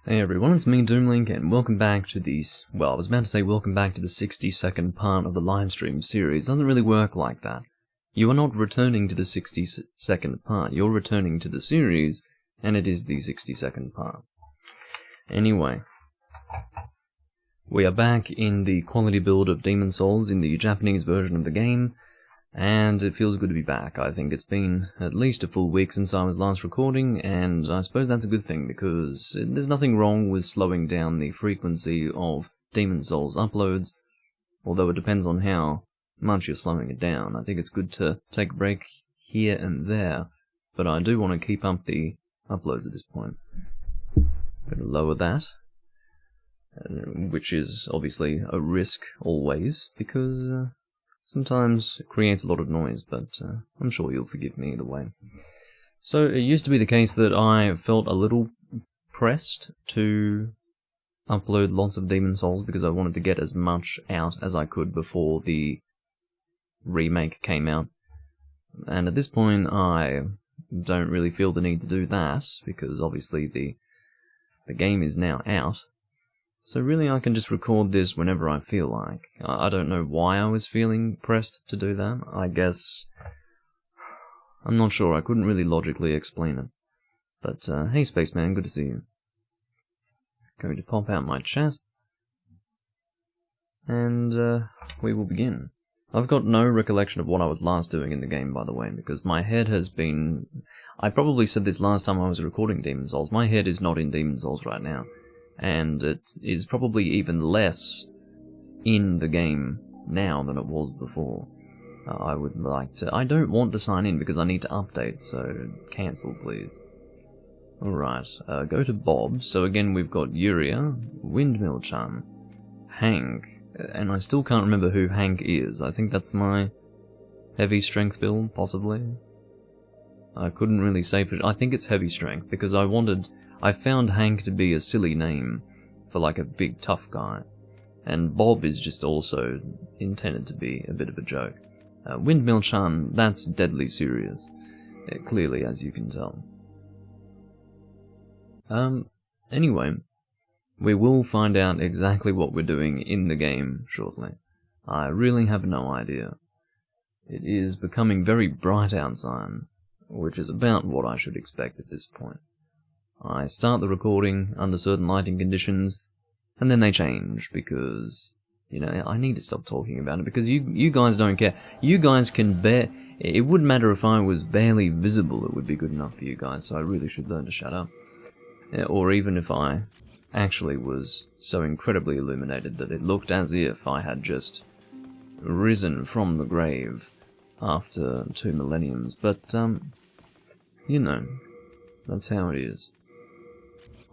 Hey everyone, it's me, Doomlink, and welcome back to these. Well, I was about to say welcome back to the 60-second part of the livestream series. It doesn't really work like that. You are not returning to the 60-second part, you're returning to the series, and it is the 60-second part. Anyway, we are back in the quality build of Demon Souls in the Japanese version of the game, and it feels good to be back. I think it's been at least a full week since I was last recording, and I suppose that's a good thing, because there's nothing wrong with slowing down the frequency of Demon Souls uploads, although it depends on how much you're slowing it down. I think it's good to take a break here and there, but I do want to keep up the uploads at this point. I'm going to lower that, which is obviously a risk always, because sometimes it creates a lot of noise, but I'm sure you'll forgive me either way. So it used to be the case that I felt a little pressed to upload lots of Demon Souls because I wanted to get as much out as I could before the remake came out. And at this point I don't really feel the need to do that, because obviously the game is now out. So really I can just record this whenever I feel like. I don't know why I was feeling pressed to do that. I guess I'm not sure, I couldn't really logically explain it. But hey Spaceman, good to see you. Going to pop out my chat. And we will begin. I've got no recollection of what I was last doing in the game, by the way, because my head has been... I probably said this last time I was recording Demon Souls. My head is not in Demon Souls right now. And it is probably even less in the game now than it was before. I would like to... I don't want to sign in because I need to update, so cancel please. Alright, go to Bob. So again we've got Yuria, Windmill-chan, Hank, and I still can't remember who Hank is. I think that's my heavy strength build, possibly. I couldn't really say for... I think it's heavy strength, because I found Hank to be a silly name for like a big tough guy, and Bob is just also intended to be a bit of a joke. Windmill-chan, that's deadly serious, clearly, as you can tell. Anyway, we will find out exactly what we're doing in the game shortly. I really have no idea. It is becoming very bright outside, which is about what I should expect at this point. I start the recording under certain lighting conditions, and then they change, because, you know, I need to stop talking about it, because you guys don't care. You guys can bear... It wouldn't matter if I was barely visible, it would be good enough for you guys, so I really should learn to shut up. Or even if I actually was so incredibly illuminated that it looked as if I had just risen from the grave after 2 millenniums, but, you know, that's how it is.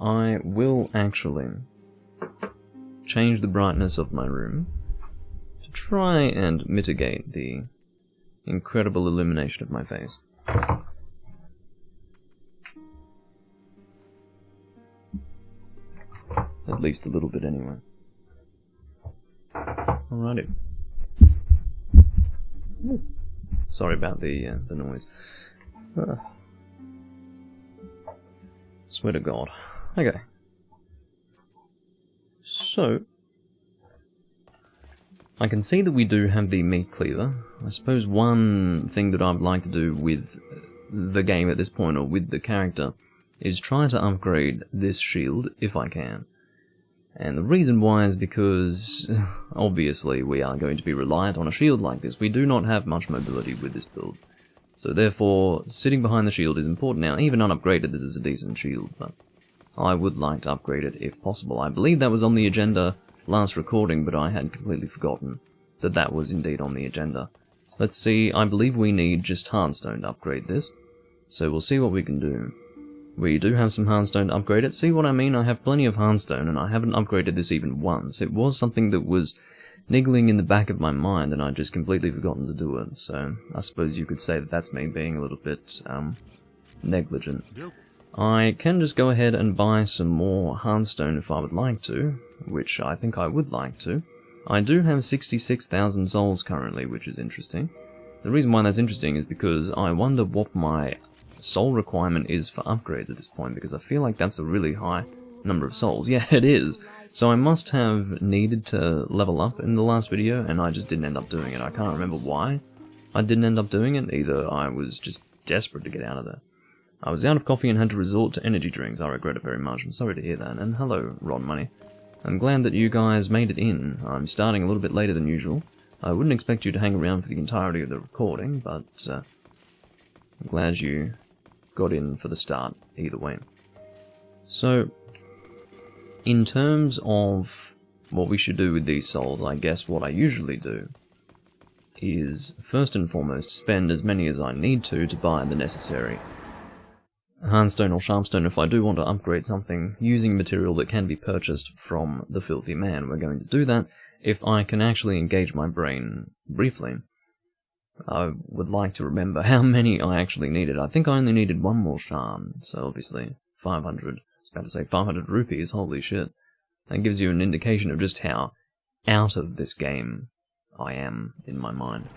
I will actually change the brightness of my room to try and mitigate the incredible illumination of my face. At least a little bit anyway. Alrighty. Sorry about the noise. Swear to God. Okay. So, I can see that we do have the meat cleaver. I suppose one thing that I would like to do with the game at this point, or with the character, is try to upgrade this shield, if I can. And the reason why is because, obviously, we are going to be reliant on a shield like this. We do not have much mobility with this build. So therefore, sitting behind the shield is important. Now, even unupgraded, this is a decent shield, but I would like to upgrade it if possible. I believe that was on the agenda last recording, but I had completely forgotten that that was indeed on the agenda. Let's see, I believe we need just hardstone to upgrade this, so we'll see what we can do. We do have some hardstone to upgrade it. See what I mean? I have plenty of hardstone, and I haven't upgraded this even once. It was something that was niggling in the back of my mind, and I'd just completely forgotten to do it, so I suppose you could say that that's me being a little bit, negligent. I can just go ahead and buy some more hardstone if I would like to, which I think I would like to. I do have 66,000 souls currently, which is interesting. The reason why that's interesting is because I wonder what my soul requirement is for upgrades at this point, because I feel like that's a really high number of souls. Yeah, it is. So I must have needed to level up in the last video, and I just didn't end up doing it. I can't remember why I didn't end up doing it. Either I was just desperate to get out of there. I was out of coffee and had to resort to energy drinks. I regret it very much. I'm sorry to hear that. And hello, Ron Money. I'm glad that you guys made it in. I'm starting a little bit later than usual. I wouldn't expect you to hang around for the entirety of the recording, but I'm glad you got in for the start either way. So, in terms of what we should do with these souls, I guess what I usually do is, first and foremost, spend as many as I need to buy the necessary Hardstone or Sharpstone if I do want to upgrade something using material that can be purchased from the Filthy Man. We're going to do that if I can actually engage my brain briefly. I would like to remember how many I actually needed. I think I only needed one more Sharn, so obviously 500, I was about to say 500 rupees, holy shit. That gives you an indication of just how out of this game I am in my mind.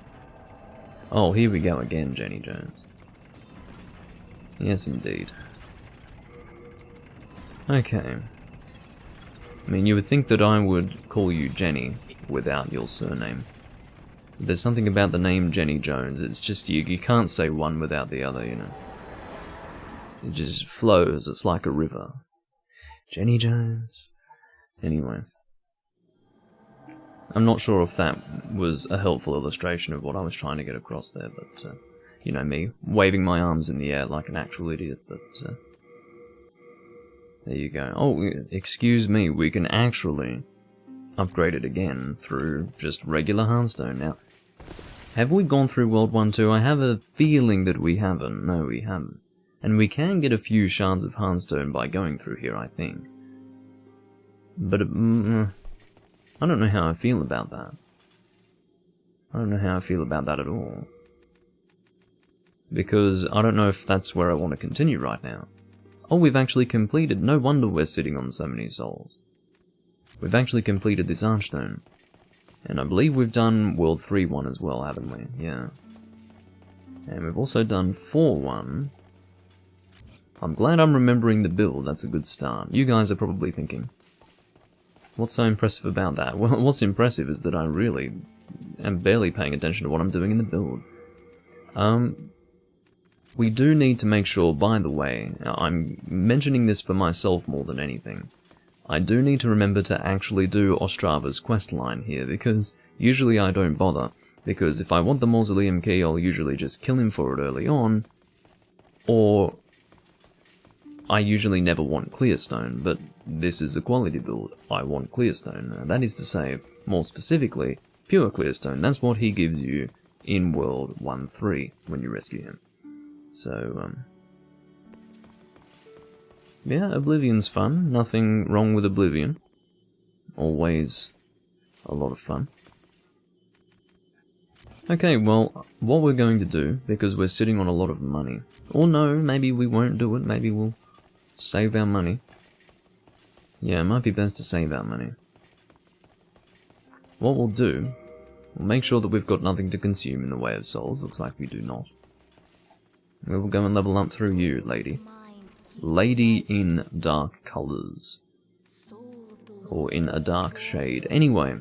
Oh, here we go again, Jenny Jones. Yes, indeed. Okay. I mean, you would think that I would call you Jenny without your surname. There's something about the name Jenny Jones, it's just you can't say one without the other, you know. It just flows, it's like a river. Jenny Jones. Anyway. I'm not sure if that was a helpful illustration of what I was trying to get across there, but, you know me, waving my arms in the air like an actual idiot, but, there you go. Oh, excuse me, we can actually upgrade it again through just regular Hardstone. Now, have we gone through World 1-2? I have a feeling that we haven't. No, we haven't. And we can get a few shards of Hardstone by going through here, I think. But, I don't know how I feel about that. I don't know how I feel about that at all. Because I don't know if that's where I want to continue right now. Oh, we've actually completed. No wonder we're sitting on so many souls. We've actually completed this Archstone. And I believe we've done World 3-1 as well, haven't we? Yeah. And we've also done 4-1. I'm glad I'm remembering the build, that's a good start. You guys are probably thinking, what's so impressive about that? Well, what's impressive is that I really am barely paying attention to what I'm doing in the build. We do need to make sure, by the way, I'm mentioning this for myself more than anything, I do need to remember to actually do Ostrava's questline here, because usually I don't bother, because if I want the Mausoleum Key, I'll usually just kill him for it early on, or I usually never want Clearstone, but this is a quality build. I want Clearstone. That is to say, more specifically, pure Clearstone. That's what he gives you in World 1-3 when you rescue him. So, yeah, Oblivion's fun. Nothing wrong with Oblivion. Always a lot of fun. Okay, well, what we're going to do, because we're sitting on a lot of money, or no, maybe we won't do it, maybe we'll save our money. Yeah, it might be best to save our money. What we'll do, we'll make sure that we've got nothing to consume in the way of souls. Looks like we do not. We will go and level up through you, lady. Lady in dark colours. Or in a dark shade. Anyway,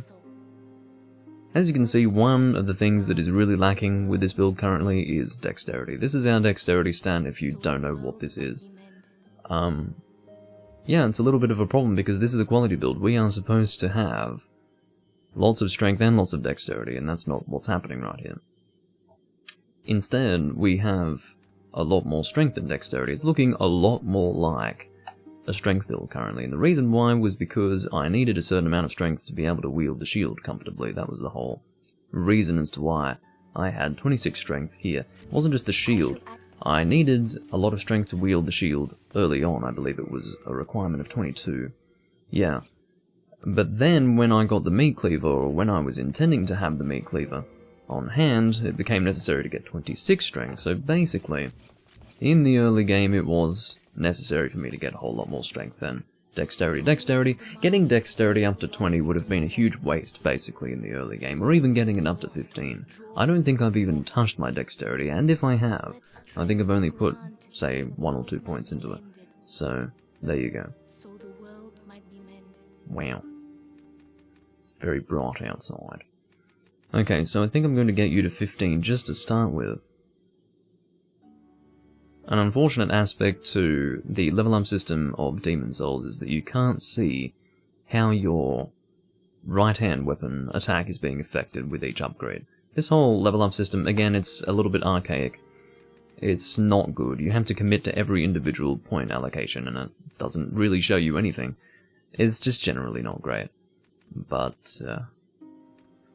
as you can see, one of the things that is really lacking with this build currently is dexterity. This is our dexterity stat if you don't know what this is. Yeah, it's a little bit of a problem because this is a quality build. We are supposed to have lots of strength and lots of dexterity, and that's not what's happening right here. Instead, we have a lot more strength than dexterity. It's looking a lot more like a strength build currently, and the reason why was because I needed a certain amount of strength to be able to wield the shield comfortably. That was the whole reason as to why I had 26 strength here. It wasn't just the shield. I needed a lot of strength to wield the shield early on. I believe it was a requirement of 22. Yeah. But then when I got the meat cleaver, or when I was intending to have the meat cleaver on hand, it became necessary to get 26 strength. So basically, in the early game it was necessary for me to get a whole lot more strength than dexterity. Getting dexterity up to 20 would have been a huge waste, basically, in the early game, or even getting it up to 15. I don't think I've even touched my dexterity, and if I have, I think I've only put, say, 1 or 2 points into it. So, there you go. Wow. Very bright outside. Okay, so I think I'm going to get you to 15 just to start with. An unfortunate aspect to the level up system of Demon Souls is that you can't see how your right-hand weapon attack is being affected with each upgrade. This whole level up system, again, it's a little bit archaic. It's not good. You have to commit to every individual point allocation, and it doesn't really show you anything. It's just generally not great. But,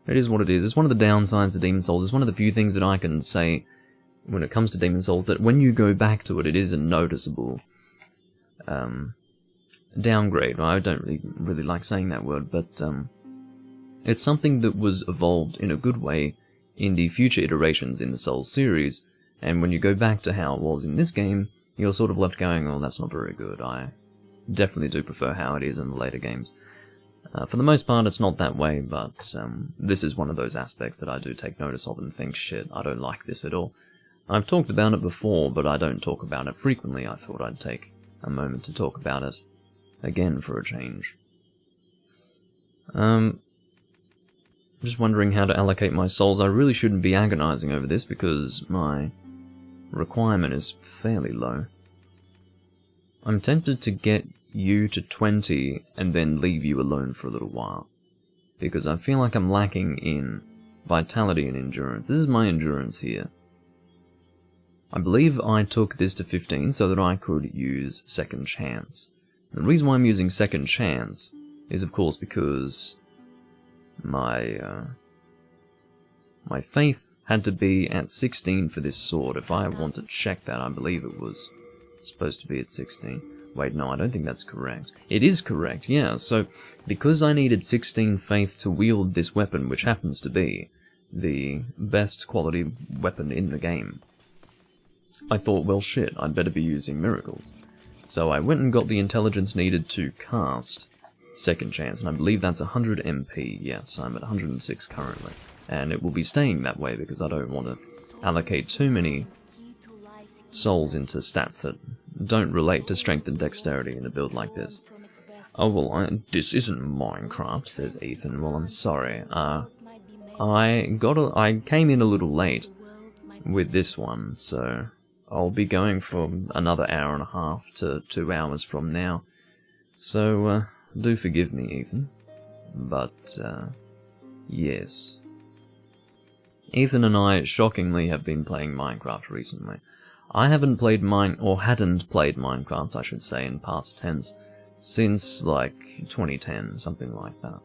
it is what it is. It's one of the downsides of Demon Souls. It's one of the few things that I can say when it comes to Demon Souls, that when you go back to it, it is a noticeable downgrade. I don't really like saying that word, but it's something that was evolved in a good way in the future iterations in the Souls series, and when you go back to how it was in this game, you're sort of left going, oh, that's not very good. I definitely do prefer how it is in the later games. For the most part, it's not that way, but this is one of those aspects that I do take notice of and think, shit, I don't like this at all. I've talked about it before, but I don't talk about it frequently. I thought I'd take a moment to talk about it again for a change. Just wondering how to allocate my souls. I really shouldn't be agonizing over this because my requirement is fairly low. I'm tempted to get you to 20 and then leave you alone for a little while, because I feel like I'm lacking in vitality and endurance. This is my endurance here. I believe I took this to 15 so that I could use Second Chance. The reason why I'm using Second Chance is, of course, because my faith had to be at 16 for this sword. If I want to check that, I believe it was supposed to be at 16. Wait, no, I don't think that's correct. It is correct, yeah, so because I needed 16 faith to wield this weapon, which happens to be the best quality weapon in the game, I thought, well shit, I'd better be using miracles. So I went and got the intelligence needed to cast Second Chance, and I believe that's 100 MP, yes, I'm at 106 currently. And it will be staying that way because I don't want to allocate too many souls into stats that don't relate to strength and dexterity in a build like this. Oh, well, this isn't Minecraft, says Ethan. Well, I'm sorry. I came in a little late with this one, so I'll be going for another hour and a half to 2 hours from now. So, do forgive me, Ethan. But, yes. Ethan and I, shockingly, have been playing Minecraft recently. I hadn't played Minecraft, I should say, in past tense, since, like, 2010, something like that.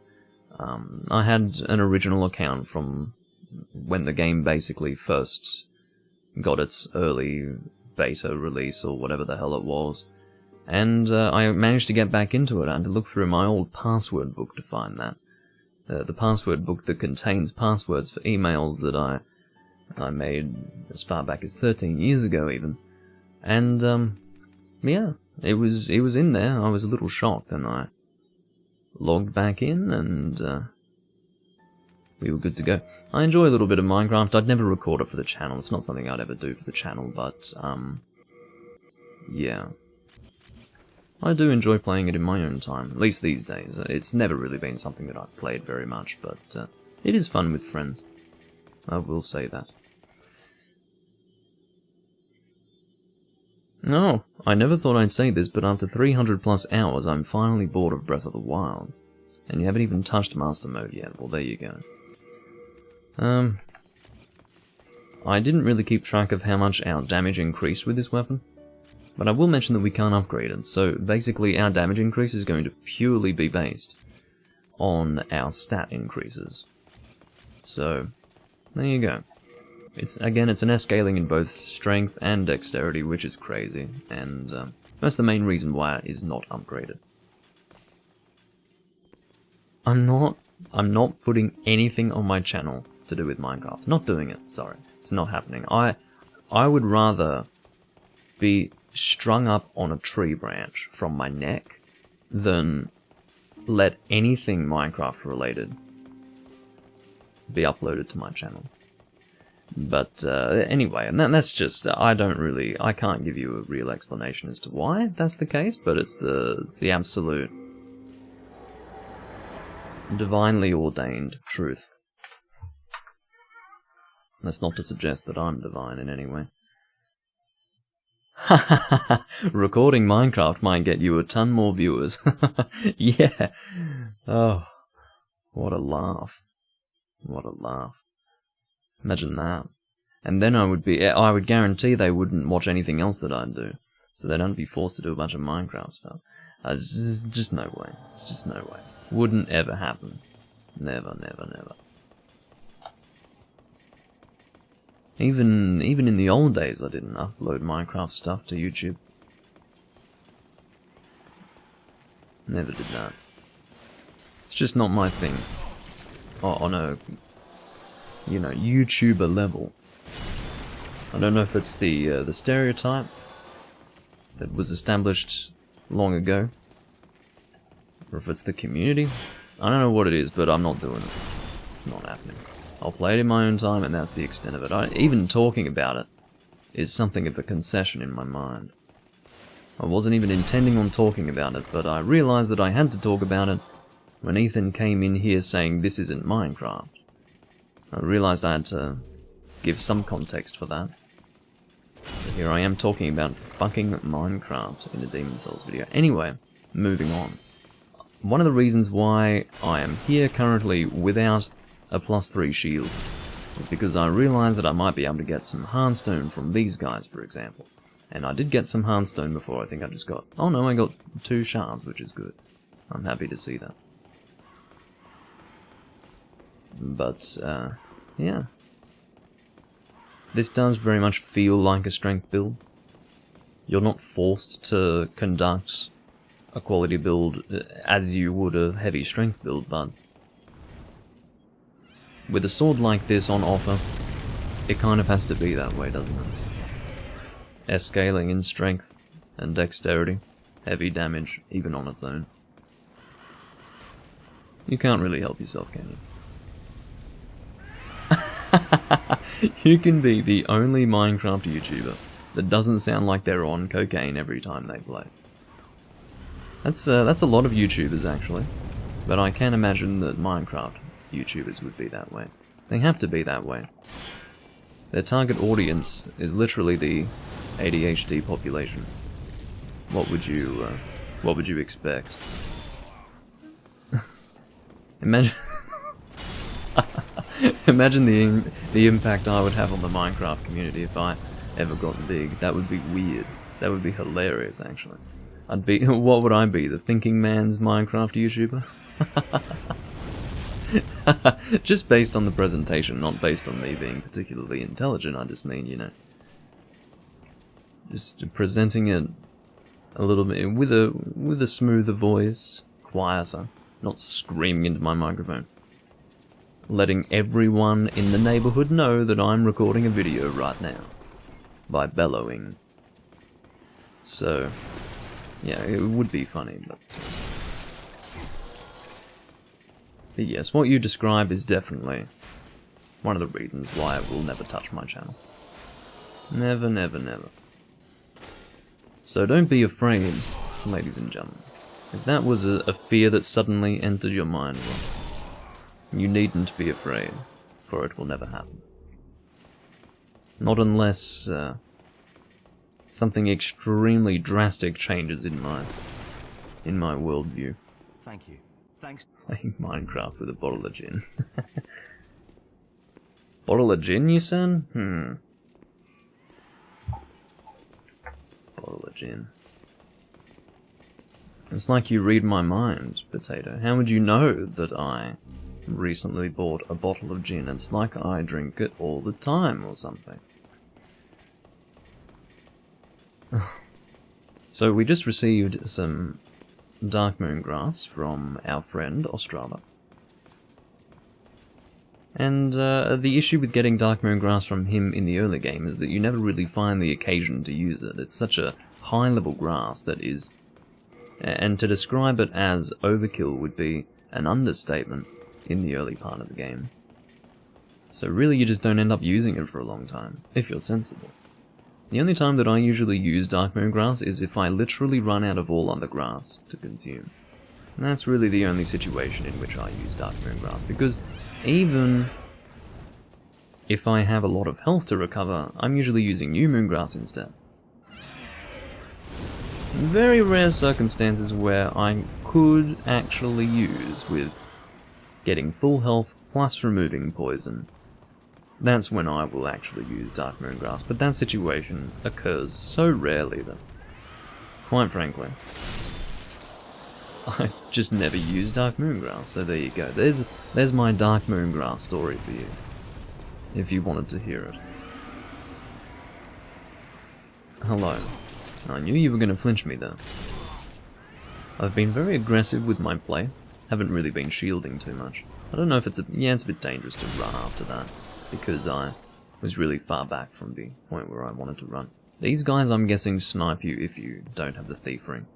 I had an original account from when the game basically first got its early beta release, or whatever the hell it was, and I managed to get back into it. I had to look through my old password book to find that. The password book that contains passwords for emails that I made as far back as 13 years ago even. And, yeah, it was in there. I was a little shocked, and I logged back in, and we were good to go. I enjoy a little bit of Minecraft. I'd never record it for the channel. It's not something I'd ever do for the channel, but, yeah. I do enjoy playing it in my own time, at least these days. It's never really been something that I've played very much, but it is fun with friends. I will say that. Oh, I never thought I'd say this, but after 300 plus hours, I'm finally bored of Breath of the Wild. And you haven't even touched Master Mode yet. Well, there you go. I didn't really keep track of how much our damage increased with this weapon, but I will mention that we can't upgrade it, so basically our damage increase is going to purely be based on our stat increases. So, there you go. Again, it's an S-scaling in both strength and dexterity, which is crazy, and that's the main reason why it is not upgraded. I'm not putting anything on my channel to do with Minecraft. Not doing it, sorry. It's not happening. I would rather be strung up on a tree branch from my neck than let anything Minecraft related be uploaded to my channel. But anyway, and that's just, I can't give you a real explanation as to why that's the case, but it's the absolute divinely ordained truth. That's not to suggest that I'm divine in any way. Recording Minecraft might get you a ton more viewers. Yeah. Oh, what a laugh. What a laugh. Imagine that. And then I would guarantee they wouldn't watch anything else that I'd do. So they'd only be forced to do a bunch of Minecraft stuff. It's just no way. It's just no way. Wouldn't ever happen. Never, never, never. Even in the old days, I didn't upload Minecraft stuff to YouTube. Never did that. It's just not my thing. On a, you know, YouTuber level. I don't know if it's the stereotype that was established long ago, or if it's the community. I don't know what it is, but I'm not doing it. It's not happening. I'll play it in my own time, and that's the extent of it. Even talking about it is something of a concession in my mind. I wasn't even intending on talking about it, but I realized that I had to talk about it when Ethan came in here saying this isn't Minecraft. I realized I had to give some context for that. So here I am talking about fucking Minecraft in a Demon Souls video. Anyway, moving on. One of the reasons why I am here currently without a +3 shield is because I realized that I might be able to get some Hardstone from these guys, for example. And I did get some Hardstone before. I think I just got... Oh no, I got 2 shards, which is good. I'm happy to see that. But, yeah. This does very much feel like a strength build. You're not forced to conduct a quality build as you would a heavy strength build, but with a sword like this on offer, it kind of has to be that way, doesn't it? Scaling in strength and dexterity, heavy damage, even on its own. You can't really help yourself, can you? You can be the only Minecraft YouTuber that doesn't sound like they're on cocaine every time they play. That's a lot of YouTubers, actually. But I can imagine that Minecraft YouTubers would be that way. They have to be that way. Their target audience is literally the ADHD population. What would you expect? Imagine... Imagine the impact I would have on the Minecraft community if I ever got big. That would be weird. That would be hilarious, actually. I'd be... What would I be? The thinking man's Minecraft YouTuber? Just based on the presentation, not based on me being particularly intelligent. I just mean, you know, just presenting it a little bit with a smoother voice, quieter, not screaming into my microphone. Letting everyone in the neighborhood know that I'm recording a video right now by bellowing. So, yeah, it would be funny, but yes, what you describe is definitely one of the reasons why I will never touch my channel. Never, never, never. So don't be afraid, ladies and gentlemen. If that was a fear that suddenly entered your mind, well, you needn't be afraid, for it will never happen. Not unless something extremely drastic changes in my worldview. Thank you. Thanks. Playing Minecraft with a bottle of gin. Bottle of gin, you said? Bottle of gin. It's like you read my mind, Potato. How would you know that I recently bought a bottle of gin? It's like I drink it all the time or something. So we just received some Darkmoon grass from our friend Ostrava. And the issue with getting Darkmoon grass from him in the early game is that you never really find the occasion to use it. It's such a high level grass that is... And to describe it as overkill would be an understatement in the early part of the game. So really you just don't end up using it for a long time, if you're sensible. The only time that I usually use Darkmoon grass is if I literally run out of all other grass to consume. And that's really the only situation in which I use Dark Moongrass, because even if I have a lot of health to recover, I'm usually using New Moongrass instead. Very rare circumstances where I could actually use with getting full health plus removing poison. That's when I will actually use Dark Moongrass, but that situation occurs so rarely that, quite frankly, I just never use Dark Moongrass, so there you go. There's my Dark Moongrass story for you, if you wanted to hear it. Hello. I knew you were going to flinch me there. I've been very aggressive with my play, haven't really been shielding too much. I don't know if it's a bit dangerous to run after that, because I was really far back from the point where I wanted to run. These guys, I'm guessing, snipe you if you don't have the Thief Ring.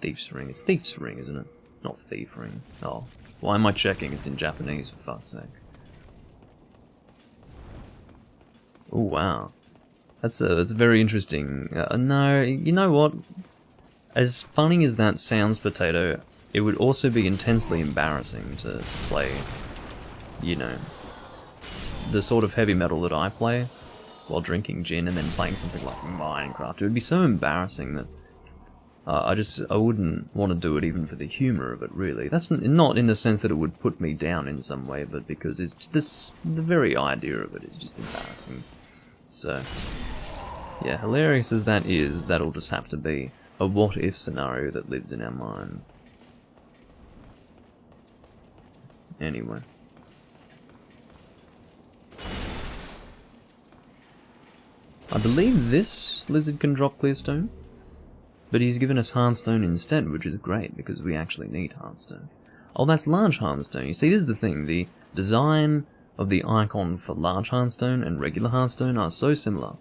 Thief's Ring. It's Thief's Ring, isn't it? Not Thief Ring. Oh. Why am I checking? It's in Japanese, for fuck's sake. Oh, wow. That's very interesting. No, you know what? As funny as that sounds, Potato, it would also be intensely embarrassing to play, you know, the sort of heavy metal that I play while drinking gin and then playing something like Minecraft. It would be so embarrassing that I wouldn't want to do it even for the humor of it, really. That's not in the sense that it would put me down in some way, but because it's the very idea of it is just embarrassing. So, yeah, hilarious as that is, that'll just have to be a what-if scenario that lives in our minds. Anyway. I believe this lizard can drop clearstone, but he's given us hardstone instead, which is great, because we actually need hardstone. Oh, that's large hardstone. You see, this is the thing, the design of the icon for large hardstone and regular hardstone are so similar.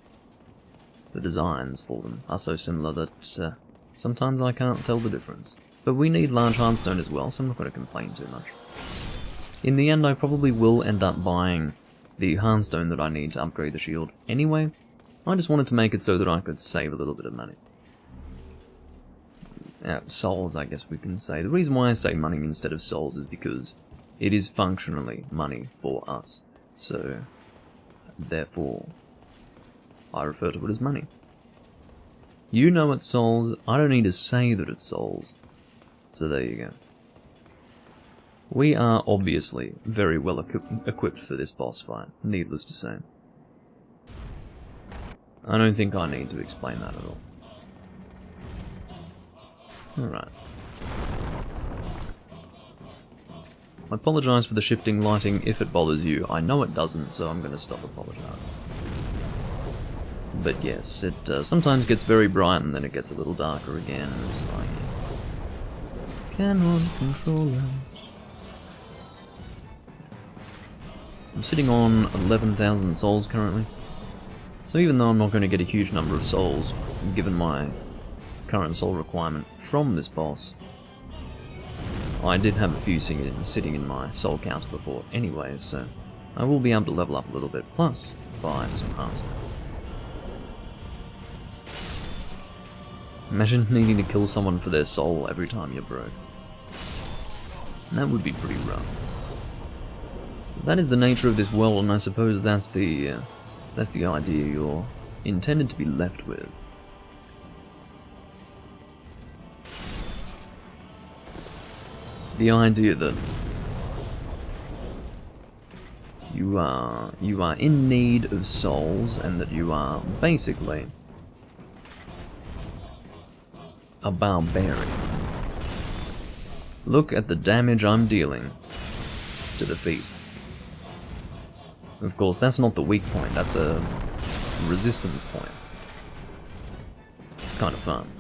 The designs for them are so similar that sometimes I can't tell the difference. But we need large hardstone as well, so I'm not going to complain too much. In the end, I probably will end up buying the hardstone that I need to upgrade the shield anyway. I just wanted to make it so that I could save a little bit of money. Souls, I guess we can say. The reason why I say money instead of souls is because it is functionally money for us. So, therefore, I refer to it as money. You know it's souls, I don't need to say that it's souls. So there you go. We are obviously very well equipped for this boss fight, needless to say. I don't think I need to explain that at all. Alright. I apologise for the shifting lighting if it bothers you. I know it doesn't, so I'm going to stop apologising. But yes, it sometimes gets very bright and then it gets a little darker again, and it's like... cannot control it. I'm sitting on 11,000 souls currently. So even though I'm not going to get a huge number of souls, given my current soul requirement from this boss, I did have a few sitting in my soul counter before anyway, so I will be able to level up a little bit, plus buy some hardstone. Imagine needing to kill someone for their soul every time you're broke. That would be pretty rough. That is the nature of this world, and I suppose that's the idea you're intended to be left with. The idea that you are in need of souls, and that you are basically a barbarian. Look at the damage I'm dealing to the feet. Of course, that's not the weak point, that's a resistance point. It's kind of fun.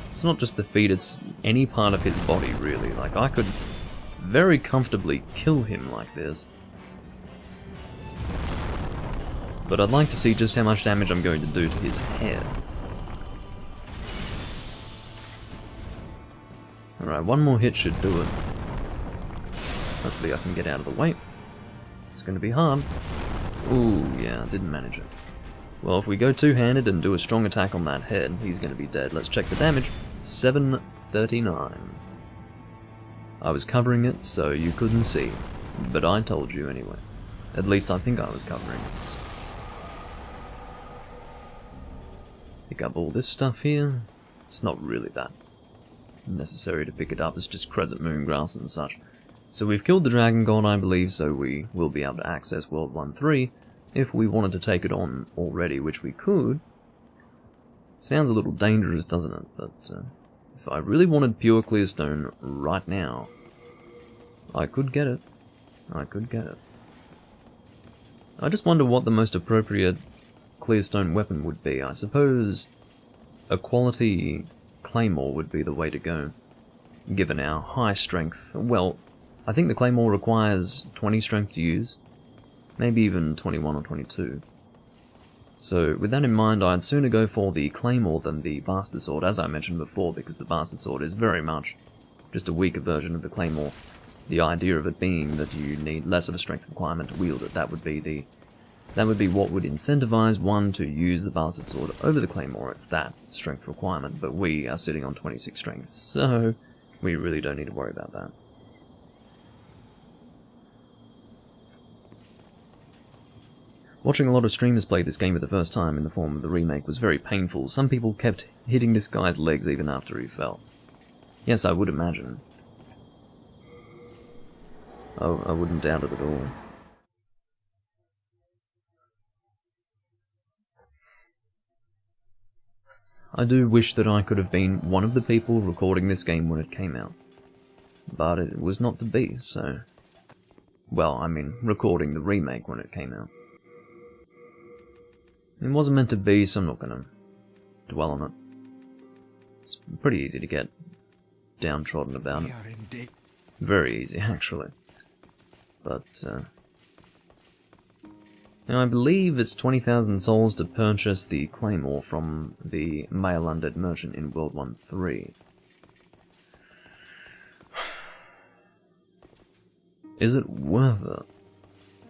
It's not just the feet, it's any part of his body, really. Like, I could very comfortably kill him like this. But I'd like to see just how much damage I'm going to do to his head. Alright, one more hit should do it. Hopefully I can get out of the way. It's going to be hard. Ooh, yeah, didn't manage it. Well, if we go two-handed and do a strong attack on that head, he's going to be dead. Let's check the damage. 739. I was covering it so you couldn't see, but I told you anyway. At least I think I was covering it. Pick up all this stuff here. It's not really that necessary to pick it up, it's just crescent moon grass and such. So we've killed the dragon god, I believe, so we will be able to access World 1-3 if we wanted to take it on already, which we could. Sounds a little dangerous, doesn't it? But if I really wanted pure clearstone right now, I could get it. I could get it. I just wonder what the most appropriate clearstone weapon would be. I suppose a quality Claymore would be the way to go, given our high strength. Well, I think the Claymore requires 20 strength to use, maybe even 21 or 22. So with that in mind, I'd sooner go for the Claymore than the Bastard Sword, as I mentioned before, because the Bastard Sword is very much just a weaker version of the Claymore. The idea of it being that you need less of a strength requirement to wield it, that would be what would incentivize one to use the Bastard Sword over the Claymore. It's that strength requirement, but we are sitting on 26 strength, so we really don't need to worry about that. Watching a lot of streamers play this game for the first time in the form of the remake was very painful. Some people kept hitting this guy's legs even after he fell. Yes, I would imagine. Oh, I wouldn't doubt it at all. I do wish that I could have been one of the people recording this game when it came out. But it was not to be, so... Well, I mean, recording the remake when it came out. It wasn't meant to be, so I'm not gonna dwell on it. It's pretty easy to get downtrodden about it. Very easy, actually. But, now I believe it's 20,000 souls to purchase the Claymore from the male undead merchant in World 1-3. Is it worth it?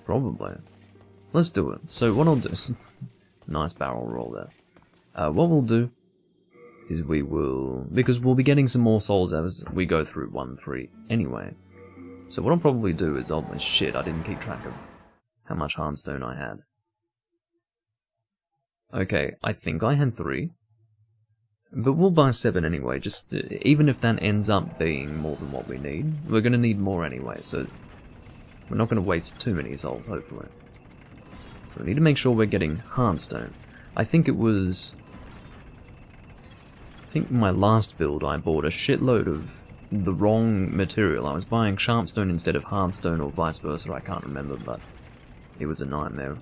Probably. Let's do it. So what I'll do... Nice barrel roll there. What we'll do is we will... Because we'll be getting some more souls as we go through 1-3 anyway. So what I'll probably do is... Oh, shit, I didn't keep track of how much Hardstone I had. Okay, I think I had 3. But we'll buy 7 anyway, just... even if that ends up being more than what we need, we're going to need more anyway, so... We're not going to waste too many souls, hopefully. So we need to make sure we're getting Hardstone. I think it was... I think my last build I bought a shitload of the wrong material. I was buying Sharpstone instead of Hardstone or vice versa, I can't remember, but it was a nightmare,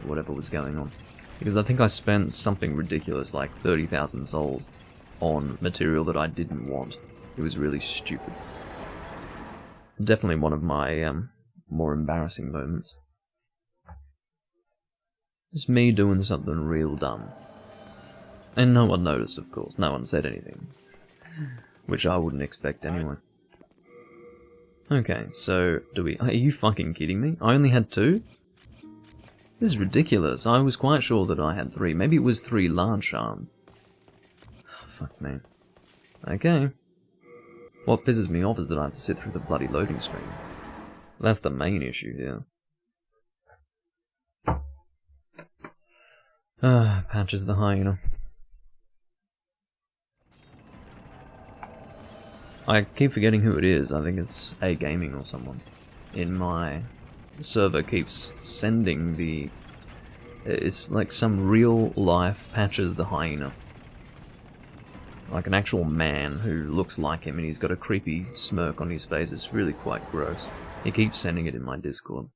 whatever was going on. Because I think I spent something ridiculous like 30,000 souls on material that I didn't want. It was really stupid. Definitely one of my more embarrassing moments. It's me doing something real dumb. And no one noticed, of course. No one said anything. Which I wouldn't expect anyway. Okay, so do we... Are you fucking kidding me? I only had 2? This is ridiculous. I was quite sure that I had 3. Maybe it was 3 large shards. Fuck me. Okay. What pisses me off is that I have to sit through the bloody loading screens. That's the main issue here. Patches the hyena. I keep forgetting who it is. I think it's A Gaming or someone. In my server keeps sending the... It's like some real life Patches the hyena. Like an actual man who looks like him and he's got a creepy smirk on his face. It's really quite gross. He keeps sending it in my Discord.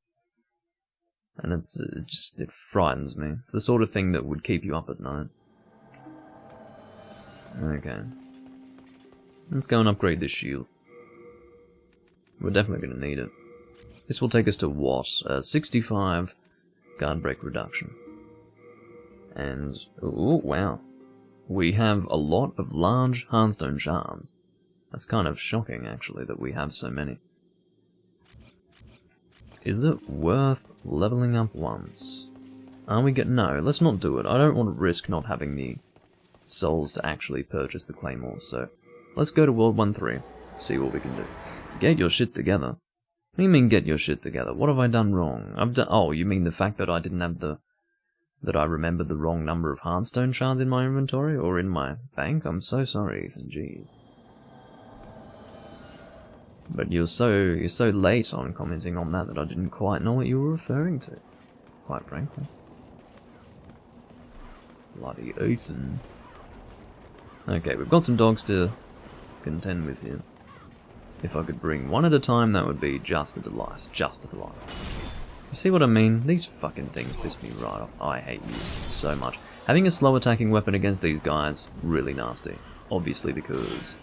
And it frightens me. It's the sort of thing that would keep you up at night. Okay. Let's go and upgrade this shield. We're definitely going to need it. This will take us to what? 65 guard break reduction. And, ooh, wow. We have a lot of large Hardstone shards. That's kind of shocking, actually, that we have so many. Is it worth leveling up once? Are we no, let's not do it. I don't want to risk not having the souls to actually purchase the Claymores, so let's go to World 1-3, see what we can do. Get your shit together. What do you mean get your shit together? What have I done wrong? Oh, you mean the fact that I didn't have that I remembered the wrong number of Hearthstone shards in my inventory or in my bank? I'm so sorry, Ethan, jeez. But you're so late on commenting on that I didn't quite know what you were referring to, quite frankly. Bloody Ethan. Okay, we've got some dogs to contend with here. If I could bring one at a time, that would be just a delight. Just a delight. You see what I mean? These fucking things piss me right off. I hate you so much. Having a slow attacking weapon against these guys, really nasty. Obviously because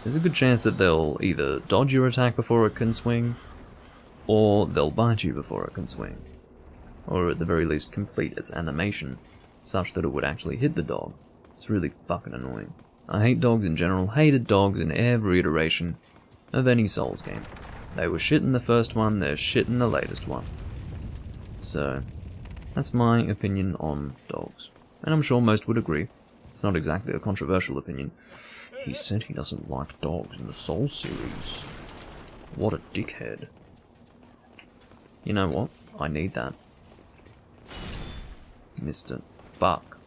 there's a good chance that they'll either dodge your attack before it can swing, or they'll bite you before it can swing. Or at the very least complete its animation, such that it would actually hit the dog. It's really fucking annoying. I hate dogs in general, hated dogs in every iteration of any Souls game. They were shit in the first one, they're shit in the latest one. So, that's my opinion on dogs. And I'm sure most would agree. It's not exactly a controversial opinion. He said he doesn't like dogs in the Souls series. What a dickhead. You know what? I need that. Mr. Fuck.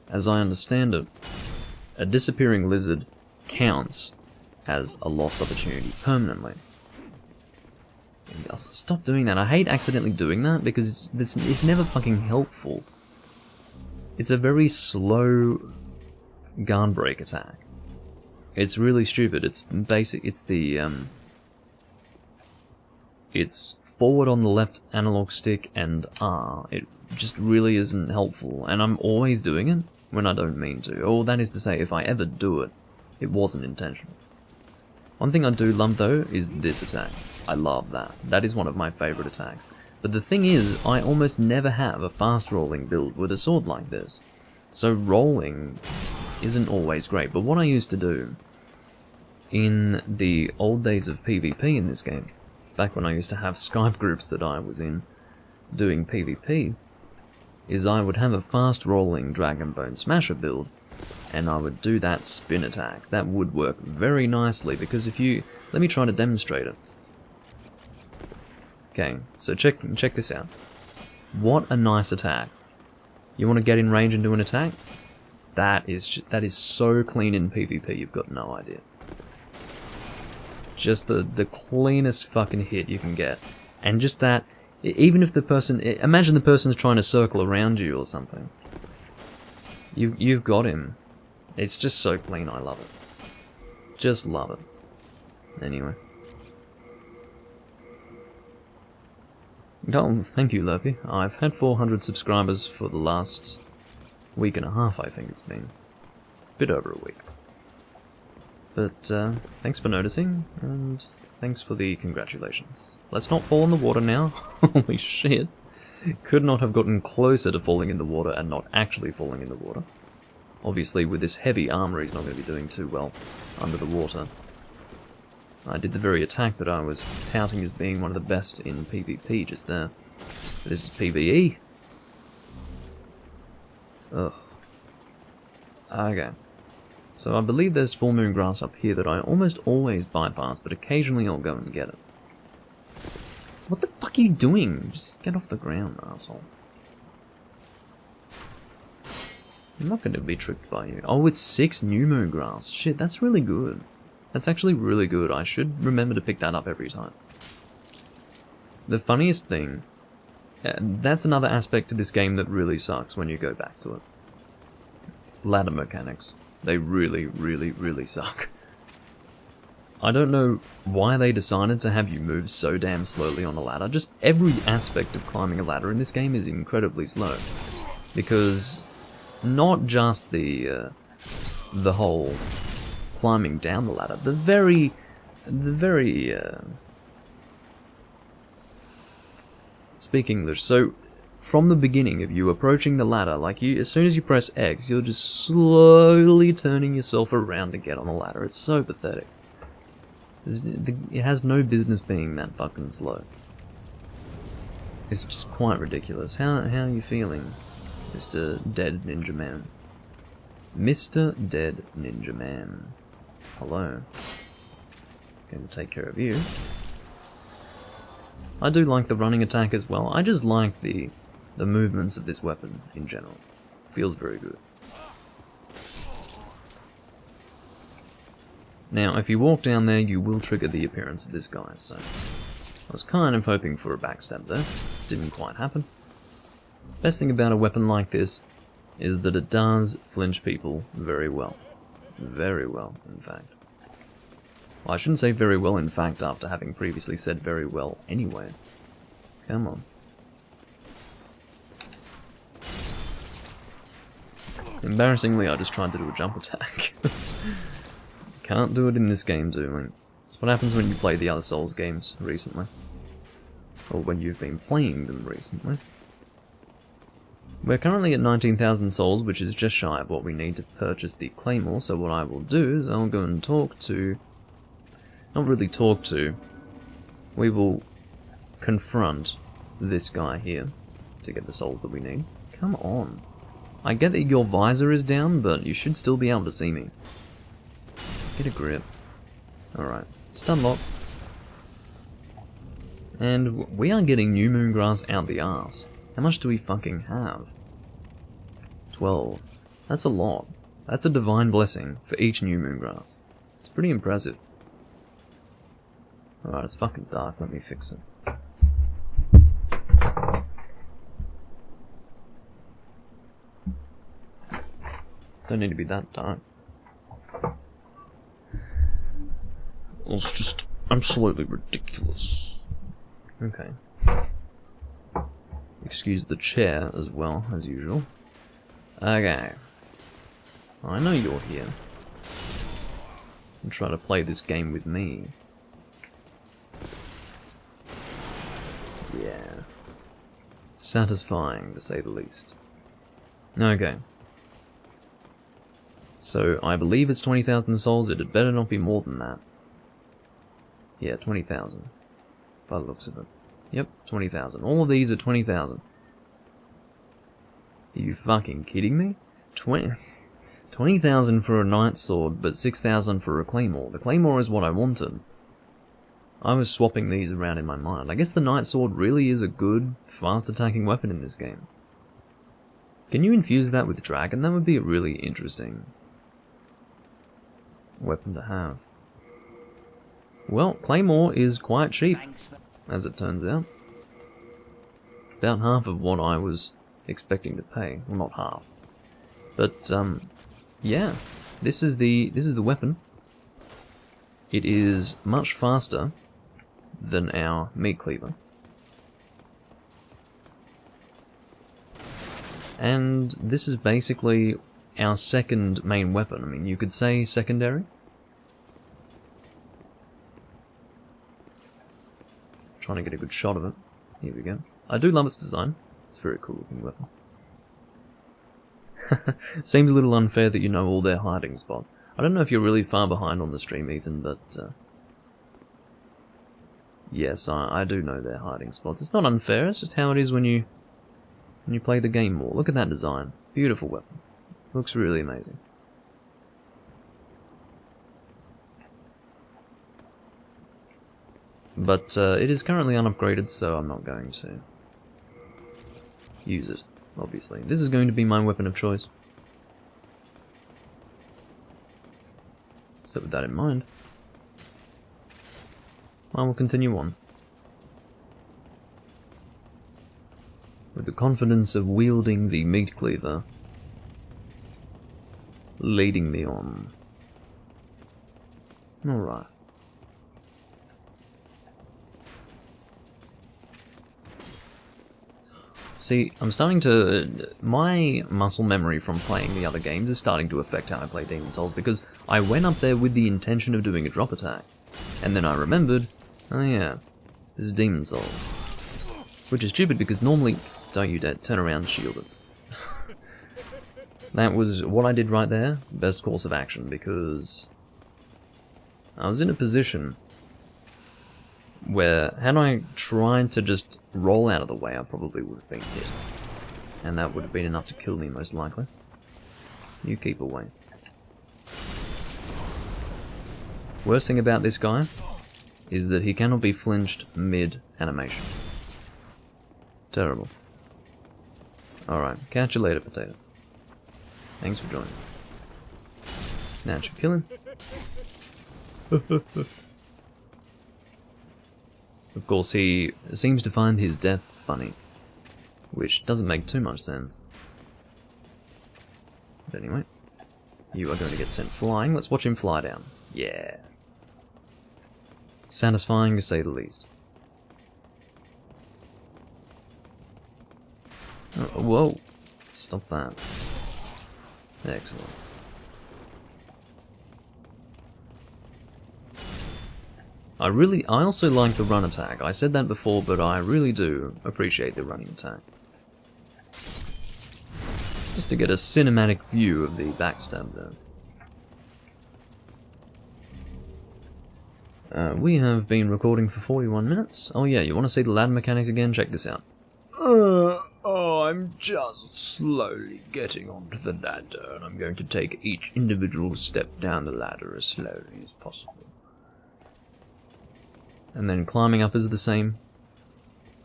As I understand it, a disappearing lizard counts as a lost opportunity permanently. Stop doing that. I hate accidentally doing that because it's never fucking helpful. It's a very slow guard break attack. It's really stupid. It's basic. It's the it's forward on the left analog stick and R. It just really isn't helpful, and I'm always doing it when I don't mean to. Or that is to say, if I ever do it, it wasn't intentional. One thing I do love though is this attack. I love that. That is one of my favourite attacks. But the thing is, I almost never have a fast rolling build with a sword like this. So rolling isn't always great. But what I used to do in the old days of PvP in this game, back when I used to have Skype groups that I was in doing PvP, is I would have a fast rolling Dragonbone Smasher build, and I would do that spin attack. That would work very nicely, because if you... Let me try to demonstrate it. Okay, so check this out. What a nice attack. You want to get in range and do an attack? That is so clean in PvP, you've got no idea. Just the cleanest fucking hit you can get. And just that, even if the person... Imagine the person's trying to circle around you or something. You've got him. It's just so clean, I love it. Just love it. Anyway. Oh, thank you, Lurpy. I've had 400 subscribers for the last week and a half, I think it's been. Bit over a week. But, thanks for noticing, and thanks for the congratulations. Let's not fall in the water now. Holy shit. Could not have gotten closer to falling in the water and not actually falling in the water. Obviously, with this heavy armor, he's not going to be doing too well under the water. I did the very attack that I was touting as being one of the best in PvP just there. But this is PvE. Ugh. Okay. So I believe there's full moon grass up here that I almost always bypass, but occasionally I'll go and get it. What the fuck are you doing? Just get off the ground, asshole. I'm not going to be tricked by you. Oh, it's 6 new moon grass. Shit, that's really good. That's actually really good. I should remember to pick that up every time. The funniest thing... that's another aspect to this game that really sucks when you go back to it. Ladder mechanics. They really, really, really suck. I don't know why they decided to have you move so damn slowly on a ladder. Just every aspect of climbing a ladder in this game is incredibly slow. Because not just the whole climbing down the ladder, the very speak English. So from the beginning of you approaching the ladder, like as soon as you press X, you're just slowly turning yourself around to get on the ladder. It's so pathetic. It has no business being that fucking slow. It's just quite ridiculous. How are you feeling, Mr. Dead Ninja Man? Mr. Dead Ninja Man. Hello. Going to take care of you. I do like the running attack as well. I just like the movements of this weapon in general. Feels very good. Now, if you walk down there, you will trigger the appearance of this guy, so I was kind of hoping for a backstab there. Didn't quite happen. Best thing about a weapon like this is that it does flinch people very well. Very well, in fact. Well, I shouldn't say very well, in fact, after having previously said very well anyway. Come on. Embarrassingly, I just tried to do a jump attack. Can't do it in this game, Zooming. That's what happens when you play the other Souls games recently. Or when you've been playing them recently. We're currently at 19,000 souls, which is just shy of what we need to purchase the Claymore, so what I will do is I'll go and talk to... Not really talk to... We will confront this guy here to get the souls that we need. Come on. I get that your visor is down, but you should still be able to see me. Get a grip. Alright. Stun lock. And we are getting New Moongrass out the arse. How much do we fucking have? 12. That's a lot. That's a divine blessing for each New Moongrass. It's pretty impressive. Alright, it's fucking dark. Let me fix it. Don't need to be that dark. It's just absolutely ridiculous. Okay. Excuse the chair as well, as usual. Okay. I know you're here. And try to play this game with me. Yeah. Satisfying, to say the least. Okay. So, I believe it's 20,000 souls. It had better not be more than that. Yeah, 20,000. By the looks of it. Yep, 20,000. All of these are 20,000. Are you fucking kidding me? 20,000 for a Knight Sword, but 6,000 for a Claymore. The Claymore is what I wanted. I was swapping these around in my mind. I guess the Knight Sword really is a good, fast-attacking weapon in this game. Can you infuse that with Dragon? That would be a really interesting weapon to have. Well, Claymore is quite cheap, as it turns out. About half of what I was expecting to pay. Well, not half. But, yeah. This is the weapon. It is much faster than our meat cleaver. And this is basically our second main weapon. I mean, you could say secondary. Trying to get a good shot of it. Here we go. I do love its design. It's a very cool looking weapon. Seems a little unfair that you know all their hiding spots. I don't know if you're really far behind on the stream, Ethan, but yes, I do know their hiding spots. It's not unfair, it's just how it is when you play the game more. Look at that design. Beautiful weapon. Looks really amazing. But it is currently unupgraded, so I'm not going to use it, obviously. This is going to be my weapon of choice. So with that in mind, I will continue on. With the confidence of wielding the meat cleaver, leading me on. Alright. See, I'm starting to... My muscle memory from playing the other games is starting to affect how I play Demon Souls, because I went up there with the intention of doing a drop attack. And then I remembered, oh yeah, this is Demon Souls. Which is stupid, because normally... Don't you dare turn around and shield it. That was what I did right there. Best course of action, because... I was in a position where, had I tried to just roll out of the way, I probably would have been hit. And that would have been enough to kill me, most likely. You keep away. Worst thing about this guy is that he cannot be flinched mid-animation. Terrible. Alright, catch you later, potato. Thanks for joining. Now it should kill him. Of course, he seems to find his death funny, which doesn't make too much sense. But anyway, you are going to get sent flying. Let's watch him fly down. Yeah. Satisfying to say the least. Oh, whoa. Stop that. Excellent. I also like the run attack. I said that before, but I really do appreciate the running attack. Just to get a cinematic view of the backstab there. We have been recording for 41 minutes. Oh yeah, you want to see the ladder mechanics again? Check this out. Oh, I'm just slowly getting onto the ladder, and I'm going to take each individual step down the ladder as slowly as possible. And then climbing up is the same.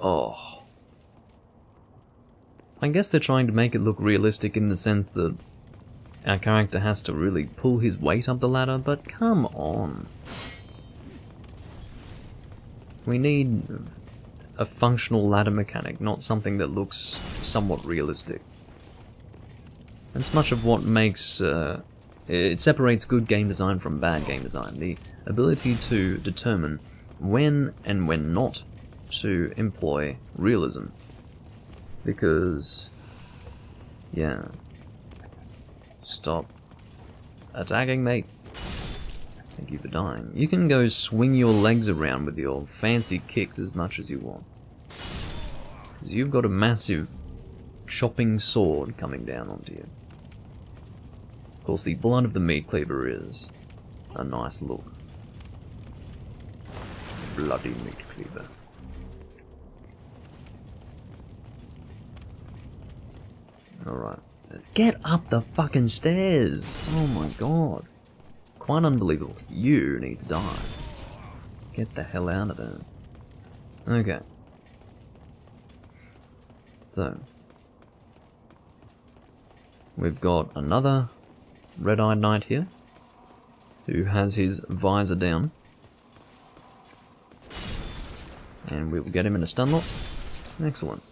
Oh. I guess they're trying to make it look realistic in the sense that our character has to really pull his weight up the ladder, but come on. We need a functional ladder mechanic, not something that looks somewhat realistic. That's much of what makes... it separates good game design from bad game design. The ability to determine when and when not to employ realism. Because... yeah. Stop attacking, mate. Thank you for dying. You can go swing your legs around with your fancy kicks as much as you want. Because you've got a massive chopping sword coming down onto you. Of course, the blood of the meat cleaver is a nice look. Bloody meat cleaver. Alright. Get up the fucking stairs! Oh my god. Quite unbelievable. You need to die. Get the hell out of there. Okay. So. We've got another red-eyed knight here, who has his visor down. And we will get him in a stun lock. Excellent.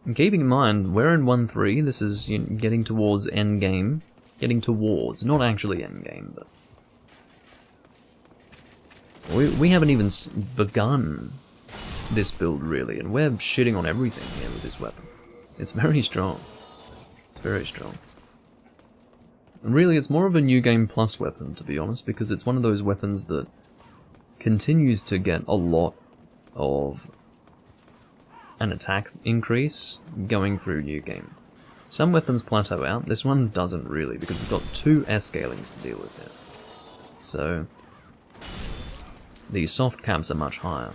And keeping in mind, we're in 1-3, this is getting towards endgame. Getting towards, not actually endgame, but... We haven't even begun this build, really, and we're shitting on everything here with this weapon. It's very strong. It's very strong. And really, it's more of a New Game Plus weapon, to be honest, because it's one of those weapons that continues to get a lot of an attack increase going through New Game. Some weapons plateau out, this one doesn't really, because it's got 2 S-scalings to deal with here. So, the soft caps are much higher.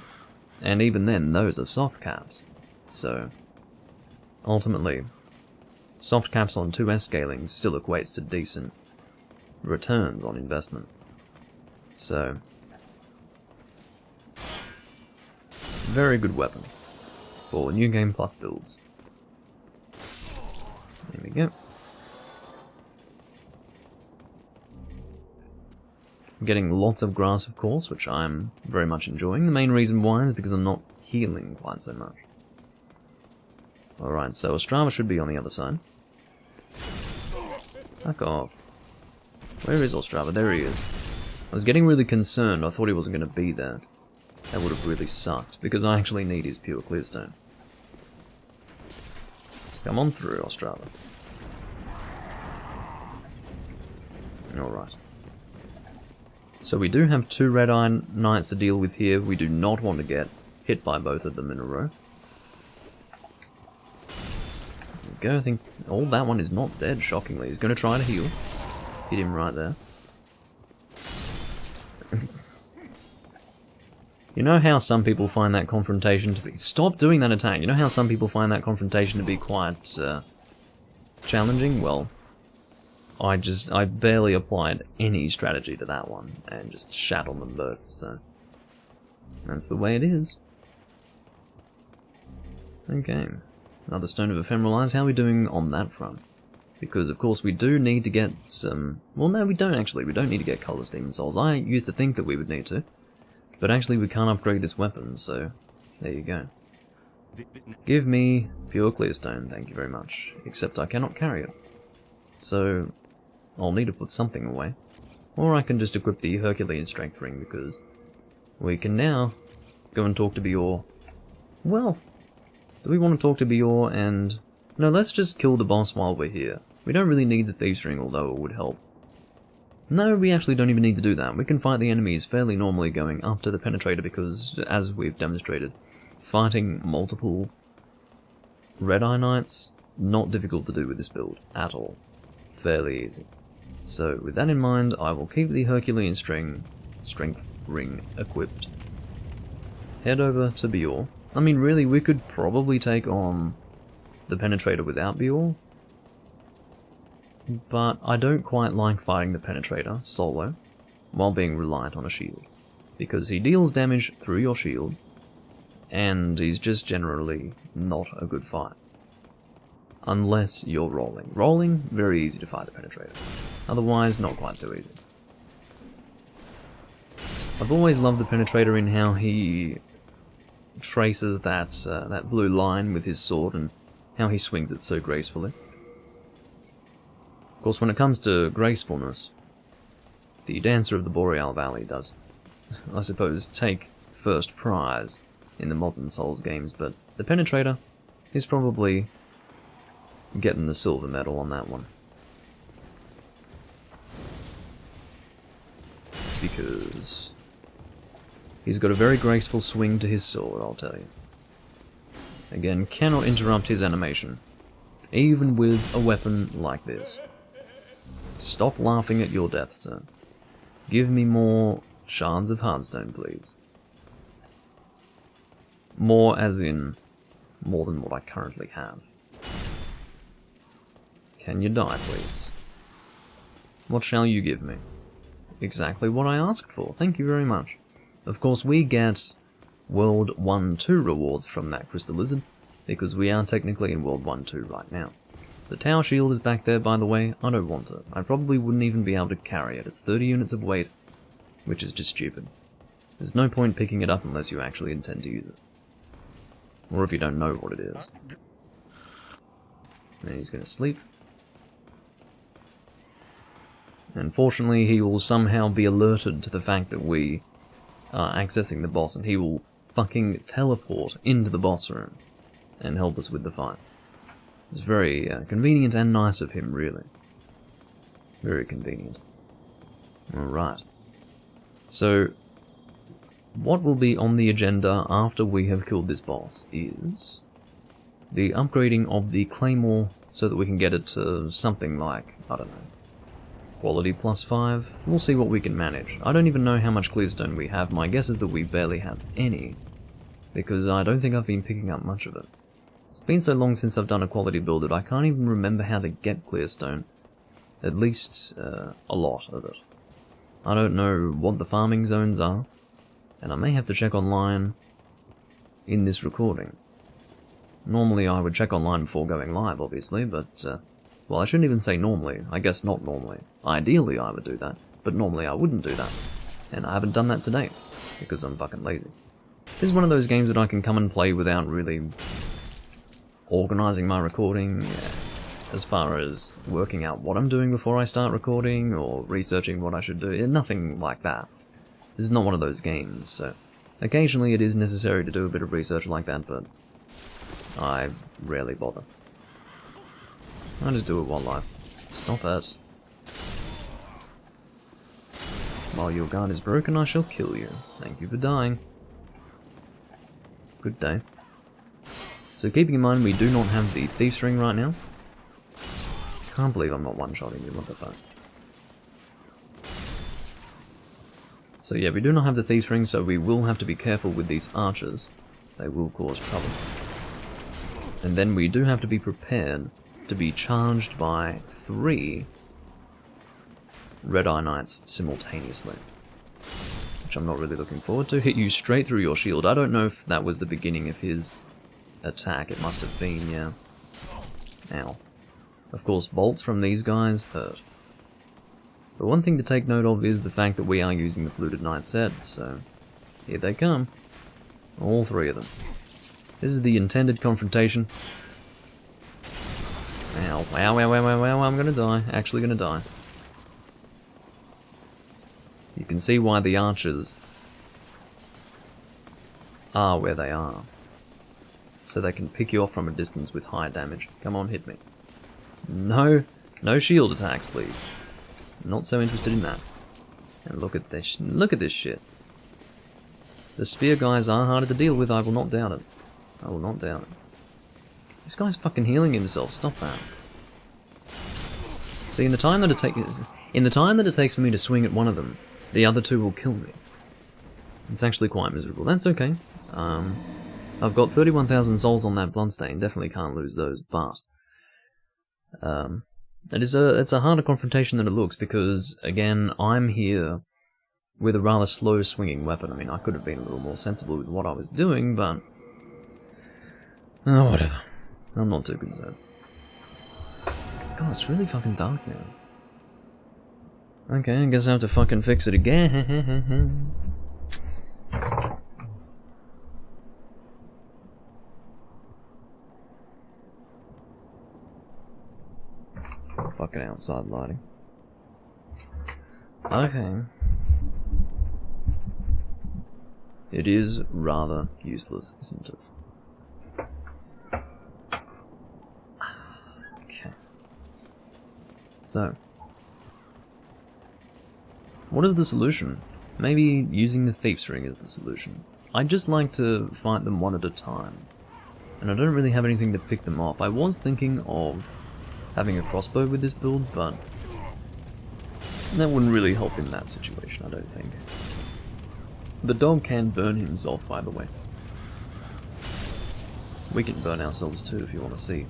And even then, those are soft caps. So, ultimately, soft caps on 2 S-scalings still equates to decent returns on investment. So, very good weapon for New Game Plus builds. There we go. I'm getting lots of grass, of course, which I'm very much enjoying. The main reason why is because I'm not healing quite so much. Alright, so Ostrava should be on the other side. Fuck off. Where is Ostrava? There he is. I was getting really concerned. I thought he wasn't going to be there. That would have really sucked, because I actually need his pure clearstone. Come on through, Ostrava. Alright. So we do have 2 red-eye knights to deal with here. We do not want to get hit by both of them in a row. There we go, I think... oh, that one is not dead, shockingly. He's going to try to heal. Hit him right there. You know how some people find that confrontation to be... stop doing that attack! You know how some people find that confrontation to be quite challenging? Well, I barely applied any strategy to that one, and just shat on them both, so that's the way it is. Okay, another Stone of Ephemeral Eyes. How are we doing on that front? Because, of course, we do need to get some... Well, no, we don't actually. We don't need to get Colorless Demon Souls. I used to think that we would need to. But actually, we can't upgrade this weapon, so there you go. Give me pure clearstone, thank you very much. Except I cannot carry it. So, I'll need to put something away. Or I can just equip the Herculean Strength Ring, because we can now go and talk to Bior. Well, do we want to talk to Bior and... No, let's just kill the boss while we're here. We don't really need the Thieves' Ring, although it would help. No, we actually don't even need to do that. We can fight the enemies fairly normally going up to the Penetrator because, as we've demonstrated, fighting multiple Red Eye Knights, not difficult to do with this build at all. Fairly easy. So, with that in mind, I will keep the Herculean Strength Ring equipped. Head over to Bior. I mean, really, we could probably take on the Penetrator without Bior, but I don't quite like fighting the Penetrator solo while being reliant on a shield, because he deals damage through your shield, and he's just generally not a good fight. Unless you're rolling. Rolling, very easy to fight the Penetrator. Otherwise, not quite so easy. I've always loved the Penetrator in how he traces that blue line with his sword, and how he swings it so gracefully. Of course, when it comes to gracefulness, the Dancer of the Boreal Valley does, I suppose, take first prize in the modern Souls games, but the Penetrator is probably getting the silver medal on that one. Because he's got a very graceful swing to his sword, I'll tell you. Again, cannot interrupt his animation, even with a weapon like this. Stop laughing at your death, sir. Give me more shards of hardstone, please. More as in, more than what I currently have. Can you die, please? What shall you give me? Exactly what I asked for, thank you very much. Of course, we get World 1-2 rewards from that Crystal Lizard, because we are technically in World 1-2 right now. The tower shield is back there, by the way. I don't want it. I probably wouldn't even be able to carry it. It's 30 units of weight, which is just stupid. There's no point picking it up unless you actually intend to use it. Or if you don't know what it is. And he's going to sleep. And fortunately, he will somehow be alerted to the fact that we are accessing the boss, and he will fucking teleport into the boss room and help us with the fight. It's very convenient and nice of him, really. Very convenient. Alright. So, what will be on the agenda after we have killed this boss is the upgrading of the Claymore so that we can get it to something like, I don't know, quality +5. We'll see what we can manage. I don't even know how much clearstone we have. My guess is that we barely have any, because I don't think I've been picking up much of it. It's been so long since I've done a quality build that I can't even remember how to get clearstone. At least, a lot of it. I don't know what the farming zones are, and I may have to check online in this recording. Normally I would check online before going live, obviously, but, well, I shouldn't even say normally. I guess not normally. Ideally I would do that, but normally I wouldn't do that. And I haven't done that to date, because I'm fucking lazy. This is one of those games that I can come and play without really organising my recording, as far as working out what I'm doing before I start recording, or researching what I should do. Nothing like that. This is not one of those games, so occasionally it is necessary to do a bit of research like that, but I rarely bother. I just do it while live. Stop it. While your guard is broken, I shall kill you. Thank you for dying. Good day. So keeping in mind we do not have the Thieves' Ring right now. Can't believe I'm not one-shotting you, what the fuck. So yeah, we do not have the Thieves' Ring, so we will have to be careful with these archers. They will cause trouble. And then we do have to be prepared to be charged by 3 Red Eye Knights simultaneously. Which I'm not really looking forward to. Hit you straight through your shield. I don't know if that was the beginning of his attack. It must have been, yeah. Ow. Of course, bolts from these guys hurt. But one thing to take note of is the fact that we are using the Fluted Knight set, so here they come. All three of them. This is the intended confrontation. Ow, ow, ow, ow, ow, ow, I'm gonna die. Actually gonna die. You can see why the archers are where they are. So they can pick you off from a distance with high damage. Come on, hit me. No, no shield attacks, please. Not so interested in that. And look at this, shit. The spear guys are harder to deal with, I will not doubt it. I will not doubt it. This guy's fucking healing himself, stop that. See, in the time that it takes for me to swing at one of them, the other two will kill me. It's actually quite miserable. That's okay. I've got 31,000 souls on that Bloodstain, definitely can't lose those, but it's a harder confrontation than it looks, because, again, I'm here with a rather slow swinging weapon. I mean, I could have been a little more sensible with what I was doing, but oh, whatever. I'm not too concerned. God, it's really fucking dark now. Okay, I guess I have to fucking fix it again. Fucking outside lighting. Okay. It is rather useless, isn't it? Okay. So, what is the solution? Maybe using the Thief's Ring is the solution. I'd just like to fight them one at a time. And I don't really have anything to pick them off. I was thinking of having a crossbow with this build, but that wouldn't really help in that situation, I don't think. The dog can burn himself, by the way. We can burn ourselves too, if you want to see.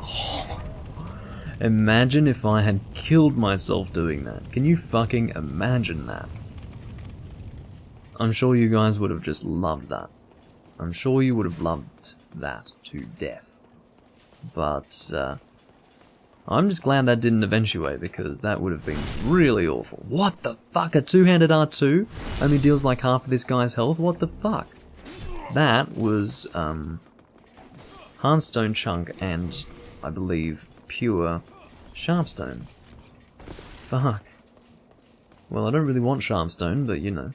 Oh, imagine if I had killed myself doing that. Can you fucking imagine that? I'm sure you guys would have just loved that. I'm sure you would have loved that to death. But, I'm just glad that didn't eventuate, because that would have been really awful. What the fuck? A two-handed R2 only deals like half of this guy's health? What the fuck? That was, Hardstone Chunk and, I believe, pure Sharpstone. Fuck. Well, I don't really want Sharpstone, but you know.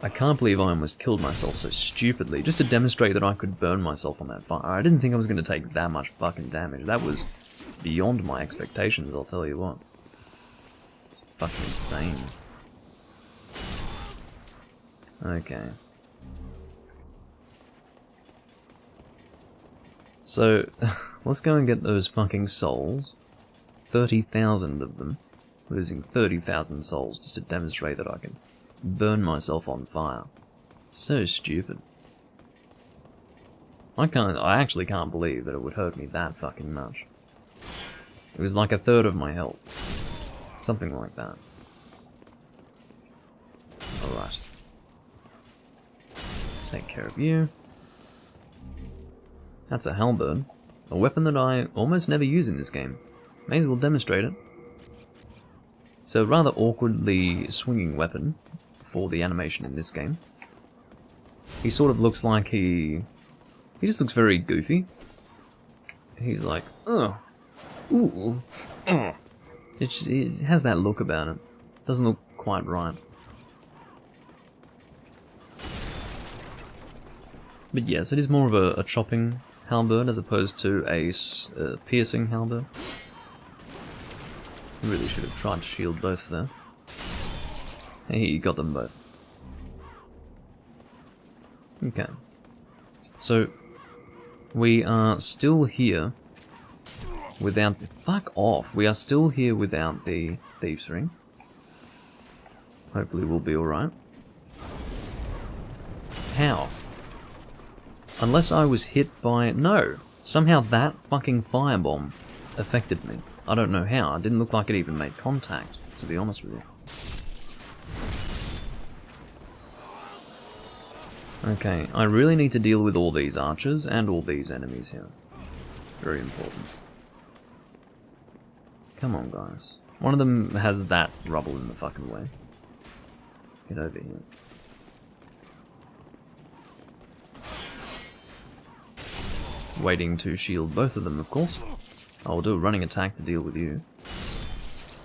I can't believe I almost killed myself so stupidly, just to demonstrate that I could burn myself on that fire. I didn't think I was going to take that much fucking damage. That was beyond my expectations, I'll tell you what. It's fucking insane. Okay. So, let's go and get those fucking souls. 30,000 of them. Losing 30,000 souls just to demonstrate that I can burn myself on fire. So stupid. I actually can't believe that it would hurt me that fucking much. It was like a third of my health. Something like that. Alright. Take care of you. That's a halberd. A weapon that I almost never use in this game. May as well demonstrate it. It's a rather awkwardly swinging weapon for the animation in this game. He sort of looks like he just looks very goofy. He's like, oh, ooh, oh. It has that look about it. Doesn't look quite right. But yes, it is more of a chopping halberd as opposed to a piercing halberd. Really should have tried to shield both there. Hey, you got them both. Okay. So, we are still here without... Fuck off! We are still here without the Thief's Ring. Hopefully we'll be alright. How? Unless I was hit by... No! Somehow that fucking firebomb affected me. I don't know how. It didn't look like it even made contact, to be honest with you. Okay, I really need to deal with all these archers and all these enemies here. Very important. Come on, guys. One of them has that rubble in the fucking way. Get over here. Waiting to shield both of them, of course. I'll do a running attack to deal with you.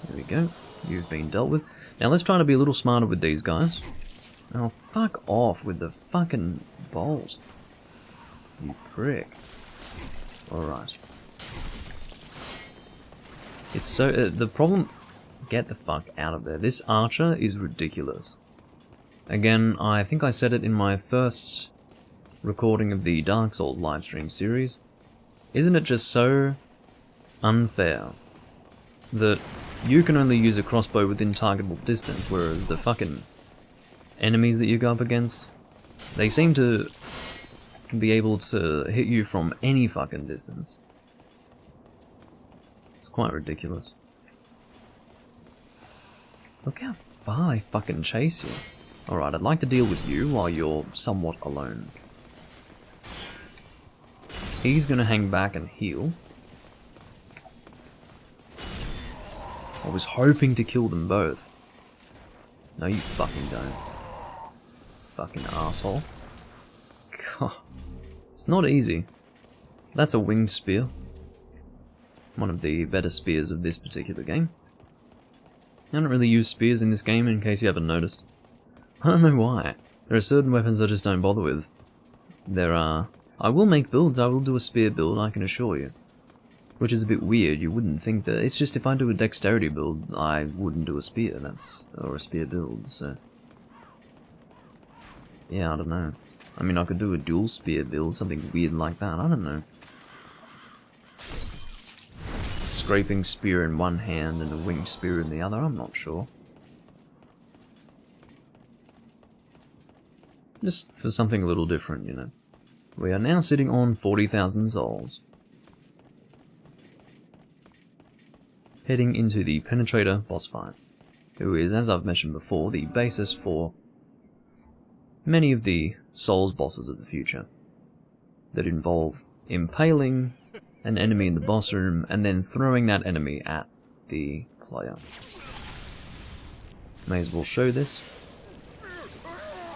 There we go. You've been dealt with. Now let's try to be a little smarter with these guys. Oh, fuck off with the fucking bolt. You prick. Alright. It's so... the problem... Get the fuck out of there. This archer is ridiculous. Again, I think I said it in my first recording of the Dark Souls livestream series. Isn't it just so unfair that you can only use a crossbow within targetable distance, whereas the fucking enemies that you go up against, they seem to be able to hit you from any fucking distance. It's quite ridiculous. Look how far they fucking chase you. Alright, I'd like to deal with you while you're somewhat alone. He's gonna hang back and heal. I was hoping to kill them both. No, you fucking don't. Fucking asshole. God. It's not easy. That's a winged spear. One of the better spears of this particular game. I don't really use spears in this game, in case you haven't noticed. I don't know why. There are certain weapons I just don't bother with. There are... I will make builds, I will do a spear build, I can assure you. Which is a bit weird, you wouldn't think that... It's just if I do a dexterity build, I wouldn't do a spear, or a spear build, so... Yeah, I don't know. I mean, I could do a dual spear build, something weird like that, I don't know. Scraping spear in one hand and a winged spear in the other, I'm not sure. Just for something a little different, you know. We are now sitting on 40,000 souls. Heading into the Penetrator boss fight, who is, as I've mentioned before, the basis for many of the Souls bosses of the future, that involve impaling an enemy in the boss room and then throwing that enemy at the player. May as well show this.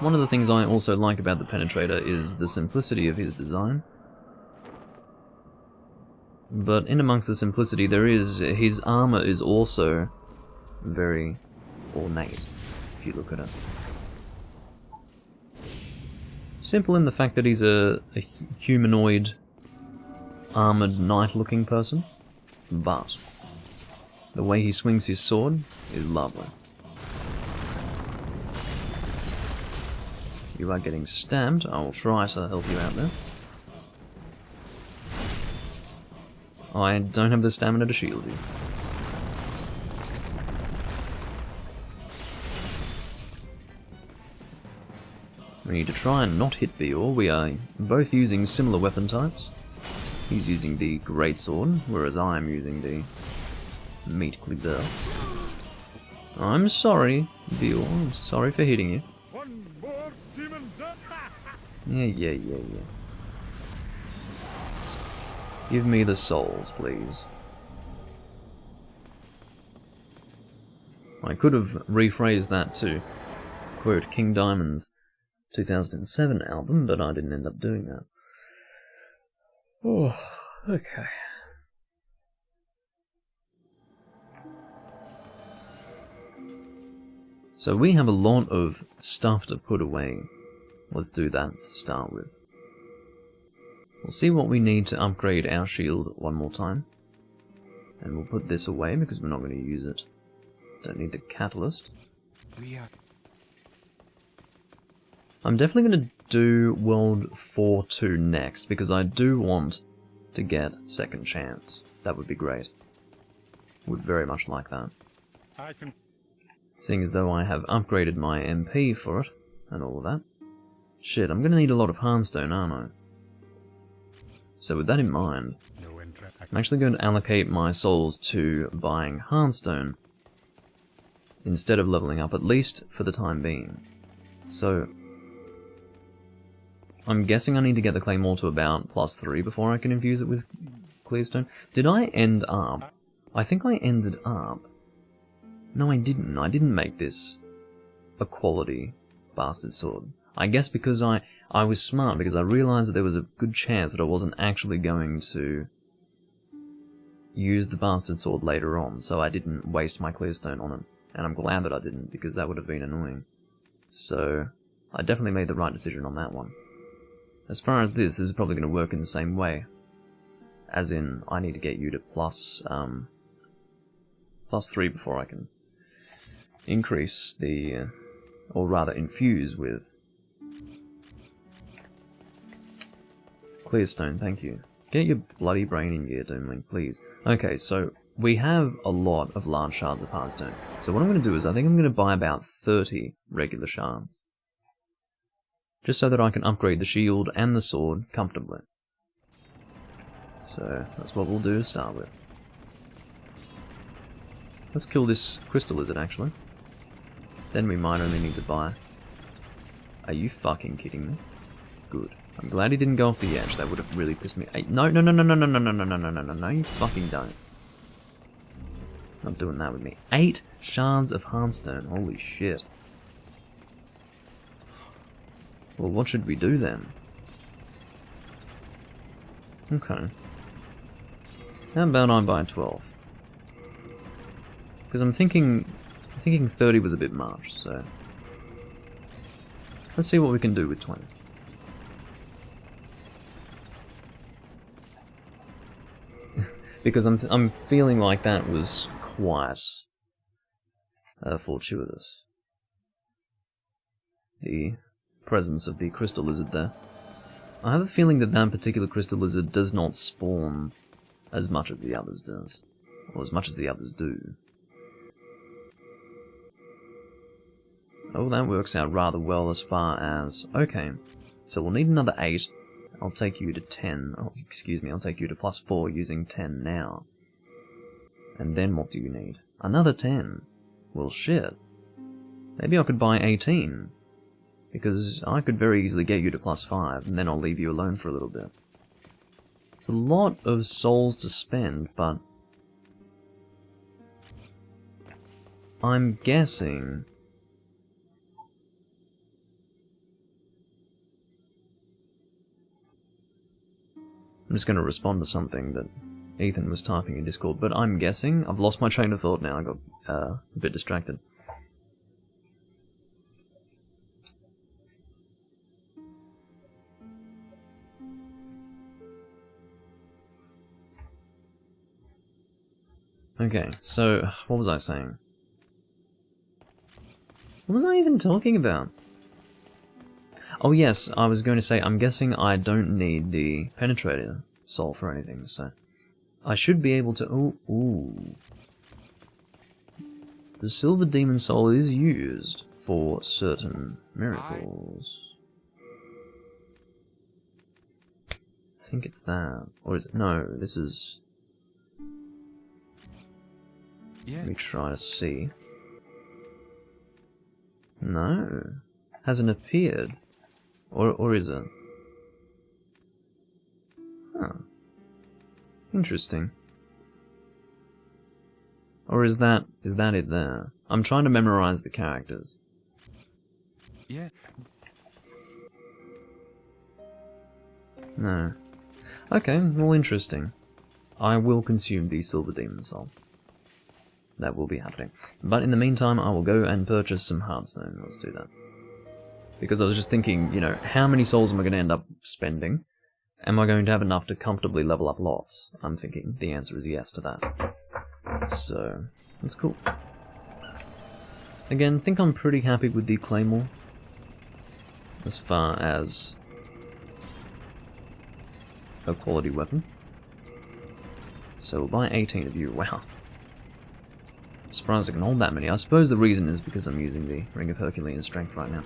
One of the things I also like about the Penetrator is the simplicity of his design. But in amongst the simplicity there is, his armor is also very ornate, if you look at it. Simple in the fact that he's a humanoid, armored knight-looking person, but the way he swings his sword is lovely. You are getting stabbed. I will try to help you out there. I don't have the stamina to shield you. We need to try and not hit Bior. We are both using similar weapon types. He's using the greatsword, whereas I'm using the meat cleaver. I'm sorry, Bior. I'm sorry for hitting you. Yeah. Give me the souls, please. I could have rephrased that to quote King Diamond's 2007 album, but I didn't end up doing that. Oh, okay. So we have a lot of stuff to put away. Let's do that to start with. We'll see what we need to upgrade our shield one more time. And we'll put this away because we're not going to use it. Don't need the catalyst. I'm definitely going to do World 4-2 next because I do want to get Second Chance. That would be great. Would very much like that. Seeing as though I have upgraded my MP for it and all of that. Shit, I'm going to need a lot of Hearthstone, aren't I? So with that in mind, I'm actually going to allocate my souls to buying Hearthstone instead of leveling up, at least for the time being. So, I'm guessing I need to get the Claymore to about +3 before I can infuse it with clearstone. Did I end up? I think I ended up... No, I didn't. I didn't make this a quality bastard sword. I guess because I was smart, because I realized that there was a good chance that I wasn't actually going to use the bastard sword later on, so I didn't waste my clearstone on it. And I'm glad that I didn't, because that would have been annoying. So, I definitely made the right decision on that one. As far as this is probably going to work in the same way. As in, I need to get you to +3 before I can increase the... or rather infuse with clearstone, thank you. Get your bloody brain in gear, Doomling, please. Okay, so we have a lot of large shards of Hearthstone. So what I'm going to do is I think I'm going to buy about 30 regular shards. Just so that I can upgrade the shield and the sword comfortably. So that's what we'll do to start with. Let's kill this crystal lizard, actually. Then we might only need to buy... Are you fucking kidding me? Good. I'm glad he didn't go off the edge. That would have really pissed me... No, no, no, no, no, no, no, no, no, no, no, no, no, no, you fucking don't. Not doing that with me. 8 shards of Hearthstone. Holy shit. Well, what should we do then? Okay. How about I buy 12? Because I'm thinking 30 was a bit much, so... Let's see what we can do with 20. Because I'm feeling like that was quite fortuitous. The presence of the crystal lizard there. I have a feeling that that particular crystal lizard does not spawn as much as the others does. Or as much as the others do. Oh, that works out rather well as far as... Okay, so we'll need another 8. I'll take you to 10. Oh, excuse me, I'll take you to +4 using 10 now. And then what do you need? Another 10. Well, shit. Maybe I could buy 18. Because I could very easily get you to +5, and then I'll leave you alone for a little bit. It's a lot of souls to spend, but... I'm guessing... I'm just going to respond to something that Ethan was typing in Discord, but I'm guessing... I've lost my train of thought now, I got a bit distracted. Okay, so, what was I saying? What was I even talking about? Oh yes, I was going to say, I'm guessing I don't need the penetrator soul for anything, so... I should be able to... Ooh. The silver demon soul is used for certain miracles. I think it's that. Or is it... No, this is... Let me try to see. No. Hasn't appeared. Or is it? Huh. Interesting. Or is that it there? I'm trying to memorize the characters. Yeah. No. Okay, well, interesting. I will consume the silver demon soul. That will be happening. But in the meantime, I will go and purchase some Hearthstone. Let's do that. Because I was just thinking, you know, how many souls am I going to end up spending? Am I going to have enough to comfortably level up lots? I'm thinking the answer is yes to that. So, that's cool. Again, think I'm pretty happy with the Claymore. As far as a quality weapon. So we'll buy 18 of you. Wow. I'm surprised I can hold that many. I suppose the reason is because I'm using the Ring of Herculean Strength right now.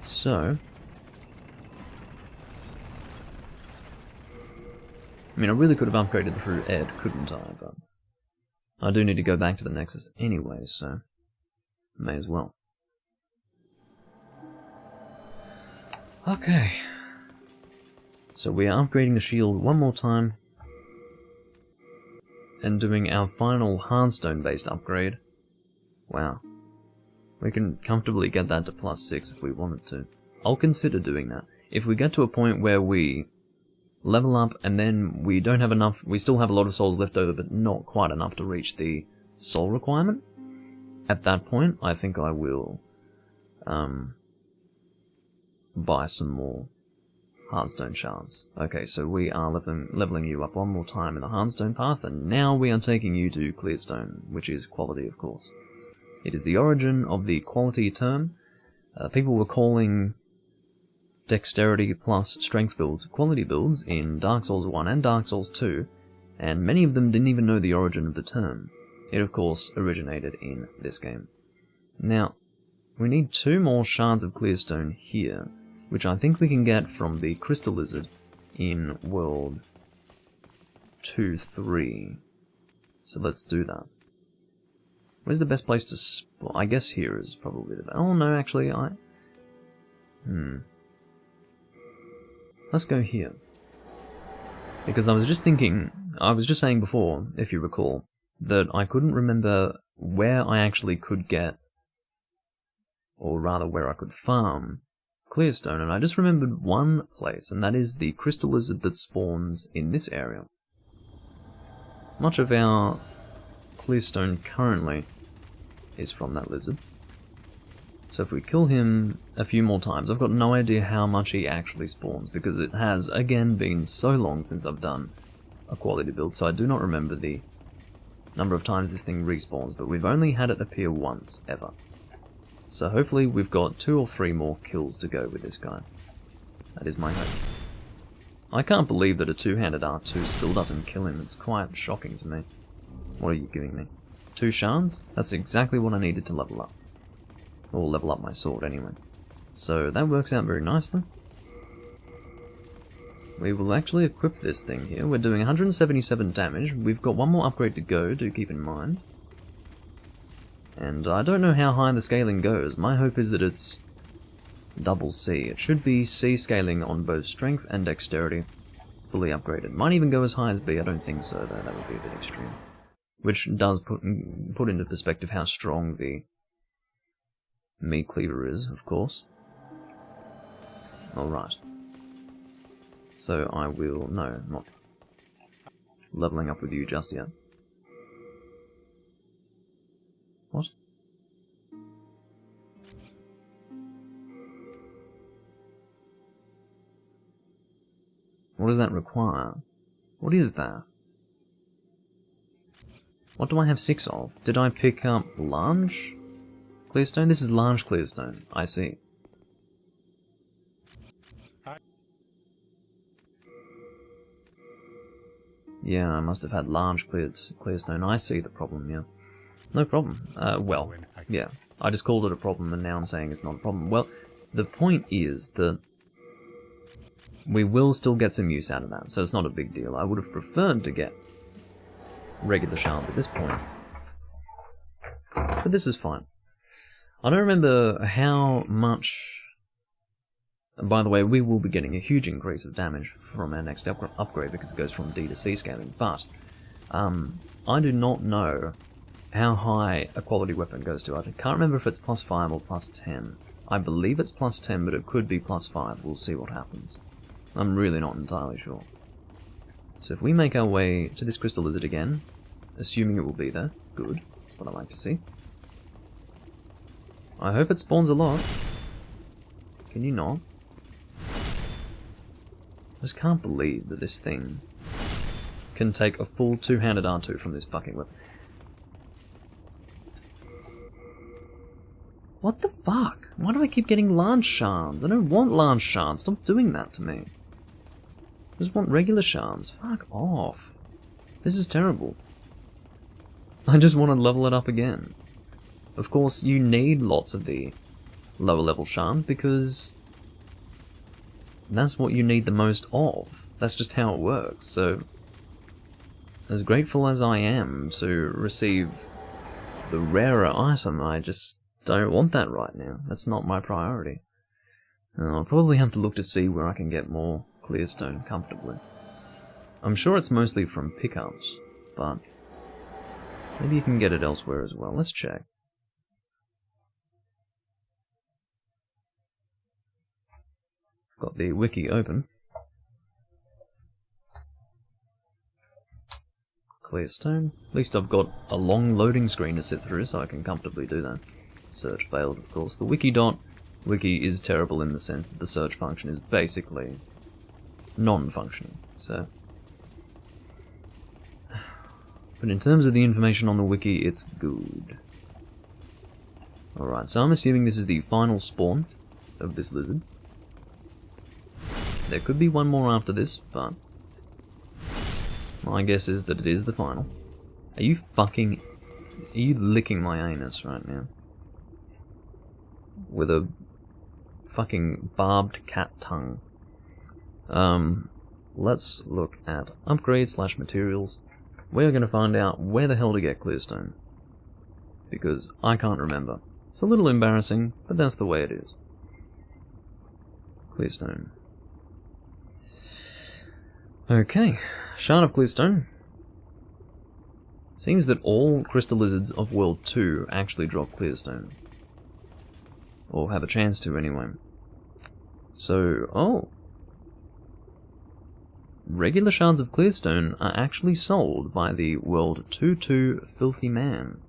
So... I mean, I really could have upgraded through Ed, couldn't I? But I do need to go back to the Nexus anyway, so may as well. Okay. So we are upgrading the shield one more time and doing our final hardstone-based upgrade. Wow. We can comfortably get that to +6 if we wanted to. I'll consider doing that. If we get to a point where we level up and then we don't have enough, we still have a lot of souls left over but not quite enough to reach the soul requirement, at that point I think I will buy some more Hardstone shards. Okay, so we are leveling you up one more time in the Hardstone path, and now we are taking you to Clearstone, which is quality, of course. It is the origin of the quality term. People were calling dexterity plus strength builds quality builds in Dark Souls 1 and Dark Souls 2, and many of them didn't even know the origin of the term. It, of course, originated in this game. Now, we need 2 more shards of Clearstone here, which I think we can get from the Crystal Lizard in World 2-3. So let's do that. Where's the best place to spawn? I guess here is probably the best. Oh no, actually, Let's go here. Because I was just thinking, I was just saying before, if you recall, that I couldn't remember where I actually could get, or rather where I could farm, Clearstone, and I just remembered one place, and that is the Crystal Lizard that spawns in this area. Much of our Clearstone currently is from that lizard. So if we kill him a few more times, I've got no idea how much he actually spawns, because it has, again, been so long since I've done a quality build, so I do not remember the number of times this thing respawns, but we've only had it appear once, ever. So hopefully we've got 2 or 3 more kills to go with this guy. That is my hope. I can't believe that a 2-handed R2 still doesn't kill him. It's quite shocking to me. What are you giving me? 2 shards? That's exactly what I needed to level up. Or level up my sword, anyway. So that works out very nicely. We will actually equip this thing here. We're doing 177 damage. We've got 1 more upgrade to go, do keep in mind. And I don't know how high the scaling goes. My hope is that it's double C. It should be C scaling on both strength and dexterity, fully upgraded. Might even go as high as B. I don't think so, though. That would be a bit extreme. Which does put into perspective how strong the meat cleaver is, of course. Alright. So I will... no, not leveling up with you just yet. What? What does that require? What is that? What do I have 6 of? Did I pick up large Clearstone? This is large Clearstone. I see. Yeah, I must have had large Clearstone. I see the problem, yeah. No problem. Well, yeah. I just called it a problem and now I'm saying it's not a problem. Well, the point is that we will still get some use out of that, so it's not a big deal. I would have preferred to get regular shards at this point. But this is fine. I don't remember how much... By the way, we will be getting a huge increase of damage from our next upgrade because it goes from D to C scaling, but I do not know how high a quality weapon goes to. I can't remember if it's +5 or +10. I believe it's +10, but it could be +5. We'll see what happens. I'm really not entirely sure. So if we make our way to this Crystal Lizard again, assuming it will be there, good, that's what I like to see. I hope it spawns a lot. Can you not? I just can't believe that this thing can take a full 2-handed R2 from this fucking weapon. What the fuck? Why do I keep getting large shards? I don't want large shards. Stop doing that to me. I just want regular shards. Fuck off. This is terrible. I just want to level it up again. Of course, you need lots of the lower level shards because that's what you need the most of. That's just how it works, so as grateful as I am to receive the rarer item, I just don't want that right now. That's not my priority. I'll probably have to look to see where I can get more clearstone comfortably. I'm sure it's mostly from pickups, but maybe you can get it elsewhere as well. Let's check. Got the wiki open. Clearstone. At least I've got a long loading screen to sit through, so I can comfortably do that. Search failed, of course. The wiki is terrible in the sense that the search function is basically non-functioning, so... But in terms of the information on the wiki, it's good. Alright, so I'm assuming this is the final spawn of this lizard. There could be one more after this, but... my guess is that it is the final. Are you licking my anus right now? With a fucking barbed cat tongue. Let's look at upgrade / materials. We're gonna find out where the hell to get clearstone. Because I can't remember. It's a little embarrassing, but that's the way it is. Clearstone. Okay, shard of clearstone. Seems that all crystal lizards of World 2 actually drop clearstone. Or have a chance to, anyway. So, oh. Regular shards of clearstone are actually sold by the World 2-2 Filthy Man.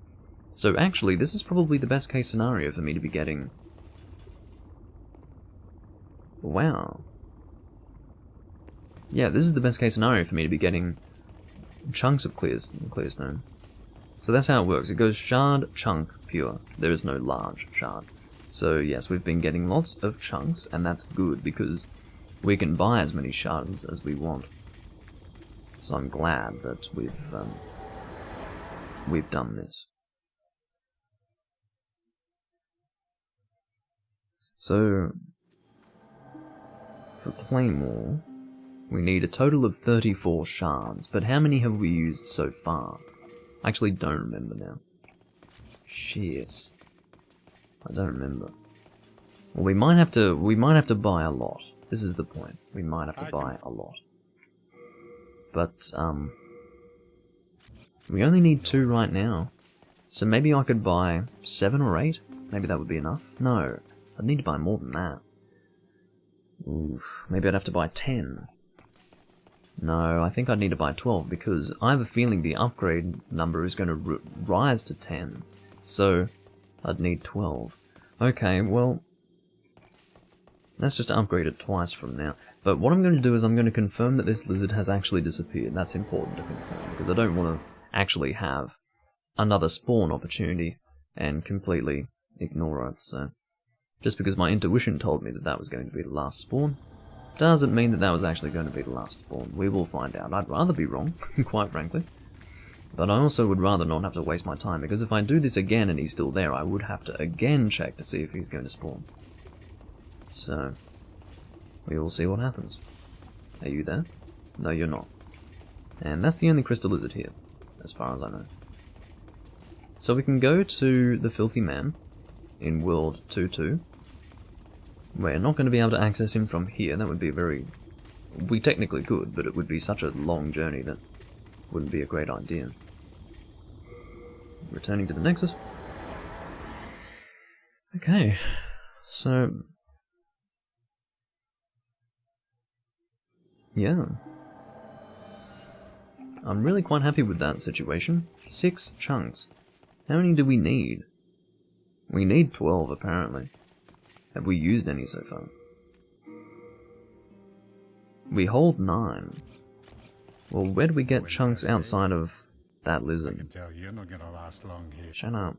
So actually, this is probably the best case scenario for me to be getting. Wow. Yeah, this is the best case scenario for me to be getting chunks of clearstone. So that's how it works. It goes shard, chunk, pure. There is no large shard. So yes, we've been getting lots of chunks, and that's good because we can buy as many shards as we want. So I'm glad that we've done this. So for Claymore, we need a total of 34 shards, but how many have we used so far? I actually don't remember now. Shit. I don't remember. Well, we might have to buy a lot. This is the point. We might have to buy a lot. But we only need 2 right now. So maybe I could buy 7 or 8? Maybe that would be enough? No. I'd need to buy more than that. Oof. Maybe I'd have to buy 10. No, I think I'd need to buy 12 because I have a feeling the upgrade number is going to rise to 10. So I'd need 12. Okay, well, let's just upgrade it twice from now. But what I'm going to do is I'm going to confirm that this lizard has actually disappeared. That's important to confirm, because I don't want to actually have another spawn opportunity and completely ignore it. So, just because my intuition told me that that was going to be the last spawn, doesn't mean that that was actually going to be the last spawn. We will find out. I'd rather be wrong, quite frankly. But I also would rather not have to waste my time, because if I do this again and he's still there, I would have to again check to see if he's going to spawn. So, we will see what happens. Are you there? No, you're not. And that's the only crystal lizard here, as far as I know. So we can go to the Filthy Man in World 2-2. We're not going to be able to access him from here. That would be we technically could, but it would be such a long journey that wouldn't be a great idea. Returning to the Nexus. Okay, so yeah. I'm really quite happy with that situation. 6 chunks. How many do we need? We need 12, apparently. Have we used any so far? We hold 9. Well, where do we get chunks outside of that lizard? I can tell you're not gonna last long here. Shut up.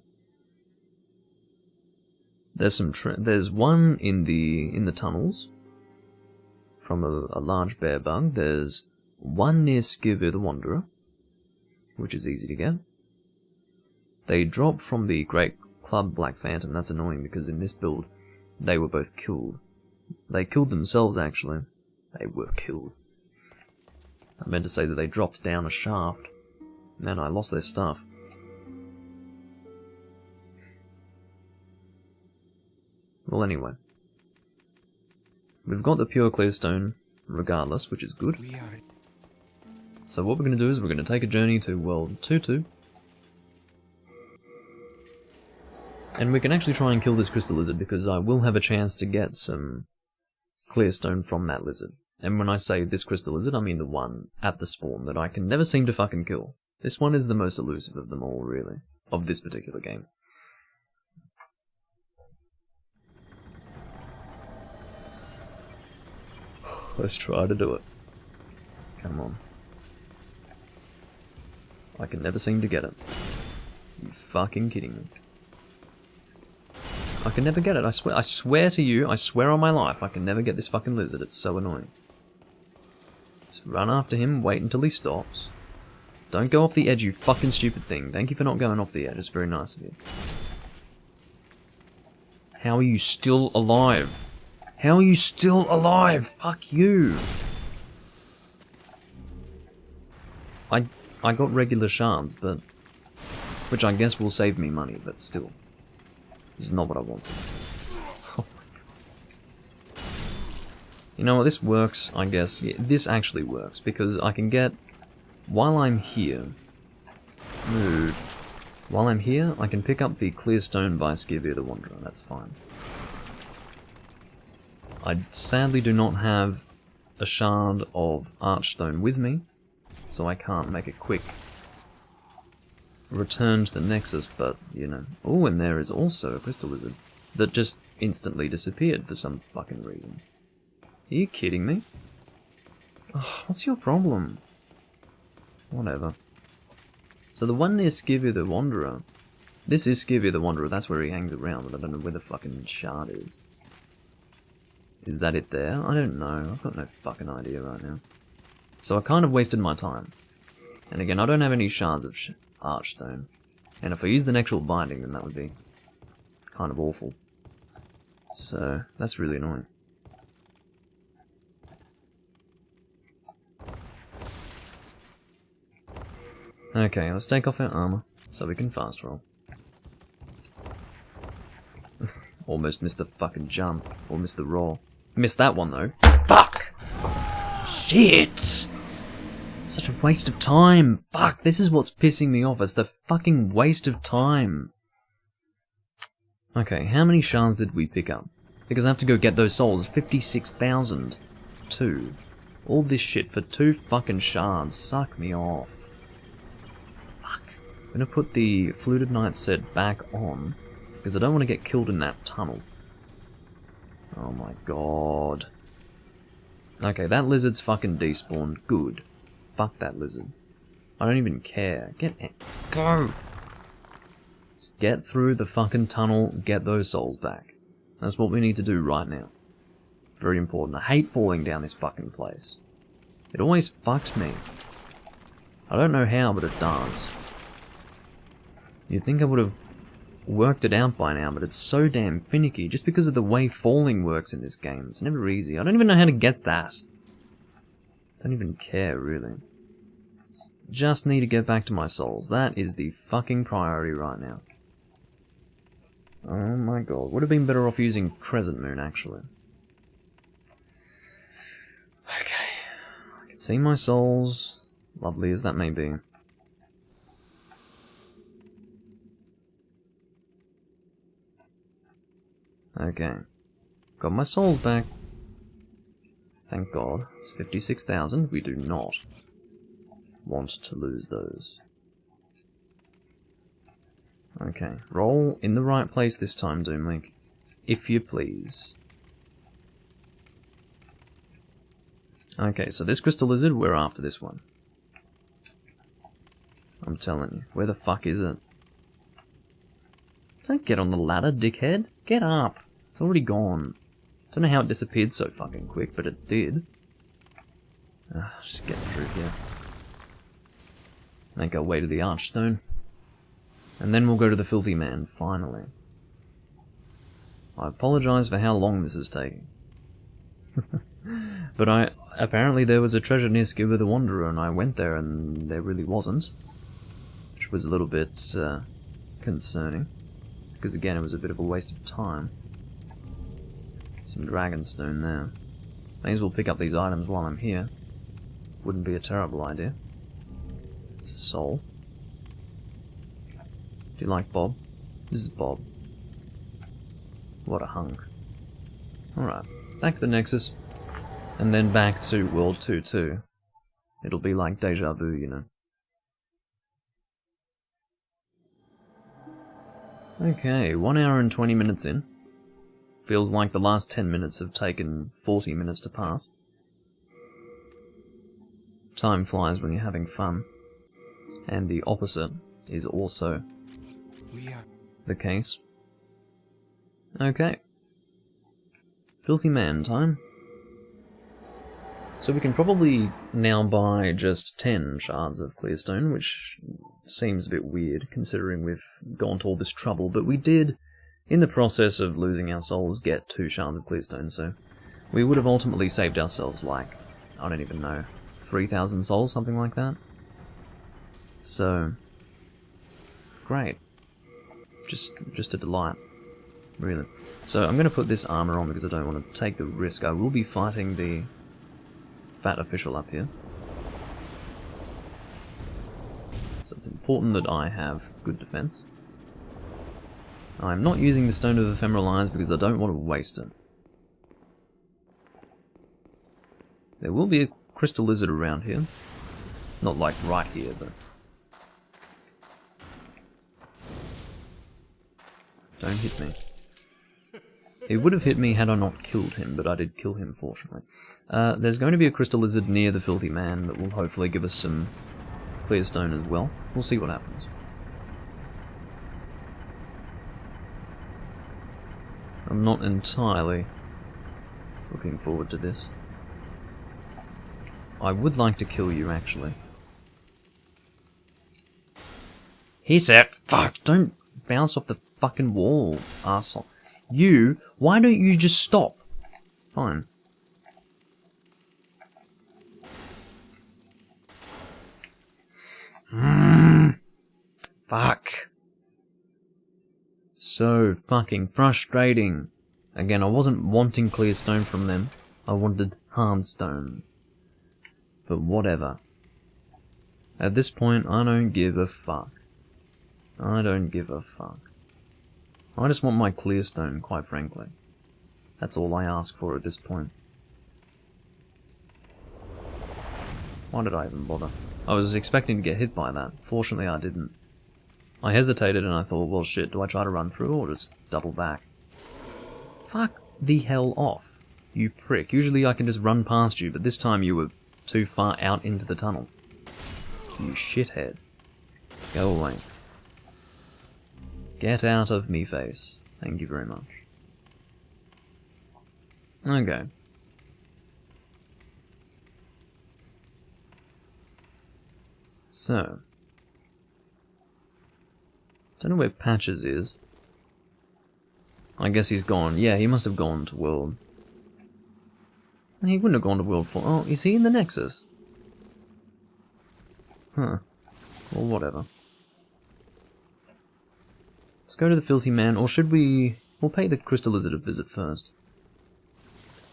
There's there's one in the tunnels from a large bear bug. There's one near Skivir the Wanderer, which is easy to get. They drop from the Great Club Black Phantom. That's annoying because in this build they were both killed. They killed themselves, actually. They were killed. I meant to say that they dropped down a shaft Man, I lost their stuff. Well, anyway. We've got the pure clearstone regardless, which is good. So what we're going to do is we're going to take a journey to World 2-2. And we can actually try and kill this crystal lizard, because I will have a chance to get some clearstone from that lizard. And when I say this crystal lizard, I mean the one at the spawn that I can never seem to fucking kill. This one is the most elusive of them all, really. Of this particular game. Let's try to do it. Come on. I can never seem to get it. You fucking kidding me. I can never get it, I swear to you, I swear on my life, I can never get this fucking lizard, it's so annoying. Just run after him, wait until he stops. Don't go off the edge, you fucking stupid thing. Thank you for not going off the edge, it's very nice of you. How are you still alive? How are you still alive? Fuck you! I got regular shards, but... which I guess will save me money, but still. This is not what I wanted. Oh my god. You know what, this works, I guess. Yeah, this actually works, because I can get... while I'm here... move. While I'm here, I can pick up the clearstone by Skivir the Wanderer, that's fine. I sadly do not have a shard of archstone with me, so I can't make a quick return to the Nexus, but, you know. Oh, and there is also a crystal lizard that just instantly disappeared for some fucking reason. Are you kidding me? Oh, what's your problem? Whatever. So the one near Skivir the Wanderer, this is Skivir the Wanderer, that's where he hangs around, but I don't know where the fucking shard is. Is that it there? I don't know, I've got no fucking idea right now. So I kind of wasted my time. And again, I don't have any shards of archstone. And if I use the Nectral Binding, then that would be kind of awful. So, that's really annoying. Okay, let's take off our armor, so we can fast roll. Almost missed the fucking jump, or missed the roll. Missed that one though. Fuck! Shit! Such a waste of time. Fuck, this is what's pissing me off. It's the fucking waste of time. Okay, how many shards did we pick up? Because I have to go get those souls. 56,000. 2. All this shit for 2 fucking shards. Suck me off. Fuck. I'm gonna put the Fluted Knight set back on, because I don't want to get killed in that tunnel. Oh my god. Okay, that lizard's fucking despawned. Good. Fuck that lizard. I don't even care. Go! Just get through the fucking tunnel, get those souls back. That's what we need to do right now. Very important. I hate falling down this fucking place. It always fucks me. I don't know how, but it does. You'd think I would have worked it out by now, but it's so damn finicky, just because of the way falling works in this game. It's never easy. I don't even know how to get that. Don't even care, really. Just need to get back to my souls. That is the fucking priority right now. Oh my god. Would have been better off using Crescent Moon, actually. Okay. I can see my souls, lovely as that may be. Okay. Got my souls back. Thank god. It's 56,000. We do not want to lose those. Okay. Roll in the right place this time, Doomlink. If you please. Okay, so this crystal lizard, we're after this one. I'm telling you. Where the fuck is it? Don't get on the ladder, dickhead. Get up. It's already gone. Don't know how it disappeared so fucking quick, but it did. Just get through here. Make our way to the Archstone. And then we'll go to the Filthy Man, finally. I apologise for how long this is taking. But apparently there was a treasure near Skivir the Wanderer, and I went there and there really wasn't. which was a little bit concerning, because again it was a bit of a waste of time. Some dragonstone there. May as well pick up these items while I'm here. Wouldn't be a terrible idea. It's a soul. Do you like Bob? This is Bob. What a hunk. Alright, back to the Nexus, and then back to World 2-2. It'll be like deja vu, you know. Okay, 1 hour and 20 minutes in. Feels like the last 10 minutes have taken 40 minutes to pass. Time flies when you're having fun. And the opposite is also the case. Okay. Filthy man time. So we can probably now buy just 10 shards of clearstone, which seems a bit weird considering we've gone to all this trouble, but we did, in the process of losing our souls, get 2 shards of clearstone, so we would have ultimately saved ourselves like, I don't even know, 3,000 souls, something like that. So, great. Just a delight, really. So I'm going to put this armor on because I don't want to take the risk. I will be fighting the fat official up here. So it's important that I have good defense. I'm not using the Stone of Ephemeral Eyes because I don't want to waste it. There will be a crystal lizard around here. Not like right here, but... Don't hit me. He would have hit me had I not killed him, but I did kill him, fortunately. There's going to be a crystal lizard near the Filthy Man that will hopefully give us some clearstone as well. We'll see what happens. I'm not entirely looking forward to this. I would like to kill you, actually. Hit it! Fuck! Don't bounce off the fucking wall, arsehole. You, why don't you just stop? Fine. Fuck. So fucking frustrating. Again, I wasn't wanting clearstone from them. I wanted hardstone. But whatever. At this point, I don't give a fuck. I don't give a fuck. I just want my clearstone, quite frankly. That's all I ask for at this point. Why did I even bother? I was expecting to get hit by that. Fortunately, I didn't. I hesitated and I thought, well shit, do I try to run through or just double back? Fuck the hell off, you prick. Usually I can just run past you, but this time you were too far out into the tunnel. You shithead. Go away. Get out of me face. Thank you very much. Okay. So. Don't know where Patches is. I guess he's gone. Yeah, he must have gone to World. He wouldn't have gone to World 4. Oh, is he in the Nexus? Huh. Well, whatever. Let's go to the Filthy Man, or should we... We'll pay the Crystal Lizard a visit first.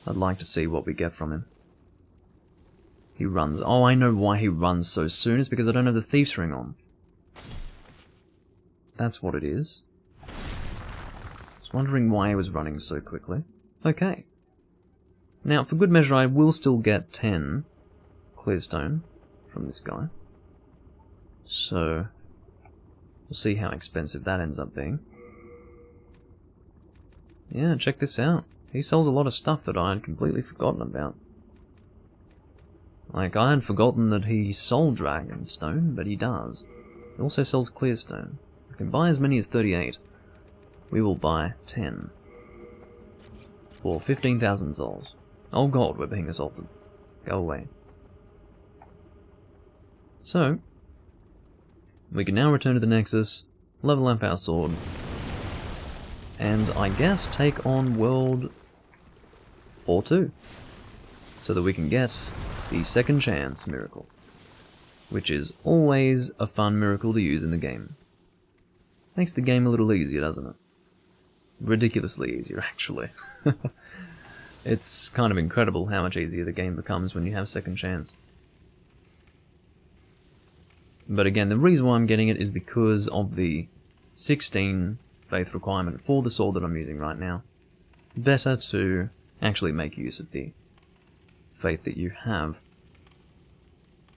I'd like to see what we get from him. He runs. Oh, I know why he runs so soon. It's because I don't have the Thief's Ring on. That's what it is. I was wondering why he was running so quickly. Okay. Now, for good measure, I will still get 10 clearstone from this guy. So... we'll see how expensive that ends up being. Yeah, check this out. He sells a lot of stuff that I had completely forgotten about. Like, I had forgotten that he sold Dragonstone, but he does. He also sells Clearstone. I can buy as many as 38. We will buy 10. For 15,000 souls. Oh god, we're being assaulted. Go away. So... we can now return to the Nexus, level up our sword, and I guess take on World 4-2, so that we can get the second chance miracle. which is always a fun miracle to use in the game. Makes the game a little easier, doesn't it? Ridiculously easier, actually. It's kind of incredible how much easier the game becomes when you have second chance. But again, the reason why I'm getting it is because of the 16 faith requirement for the sword that I'm using right now. Better to actually make use of the faith that you have.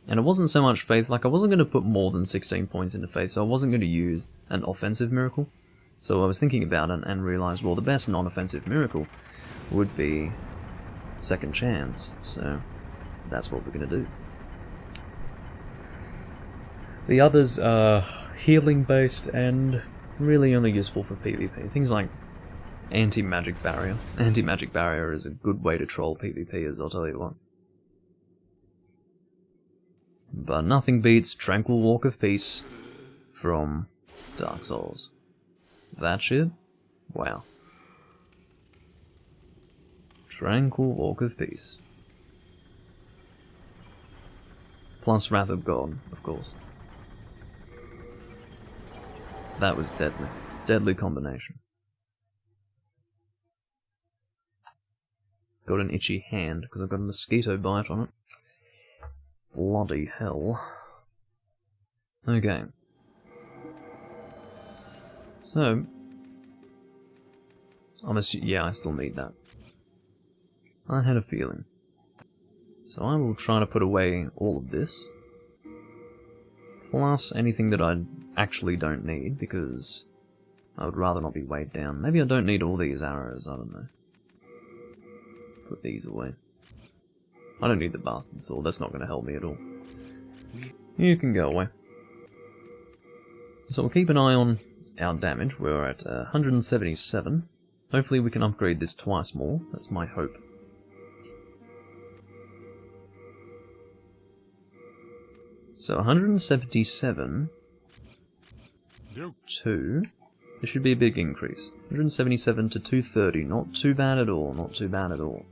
And it wasn't so much faith, like I wasn't going to put more than 16 points into faith, so I wasn't going to use an offensive miracle. So I was thinking about it and realized, well, the best non-offensive miracle would be second chance, so that's what we're going to do. The others are healing based and really only useful for PvP. Things like anti-magic barrier. Anti-magic barrier is a good way to troll PvPers, I'll tell you what. But nothing beats Tranquil Walk of Peace from Dark Souls. That shit? Wow. Tranquil Walk of Peace. Plus Wrath of God, of course. That was deadly. Deadly combination. Got an itchy hand because I've got a mosquito bite on it. Bloody hell. Okay. So, yeah, I still need that. I had a feeling. So I will try to put away all of this. Plus anything that I actually don't need, because I would rather not be weighed down. Maybe I don't need all these arrows, I don't know. Put these away. I don't need the bastard sword, that's not going to help me at all. You can go away. So we'll keep an eye on our damage. We're at 177. Hopefully we can upgrade this twice more, that's my hope. So 177 to... This should be a big increase. 177 to 230, not too bad at all, not too bad at all.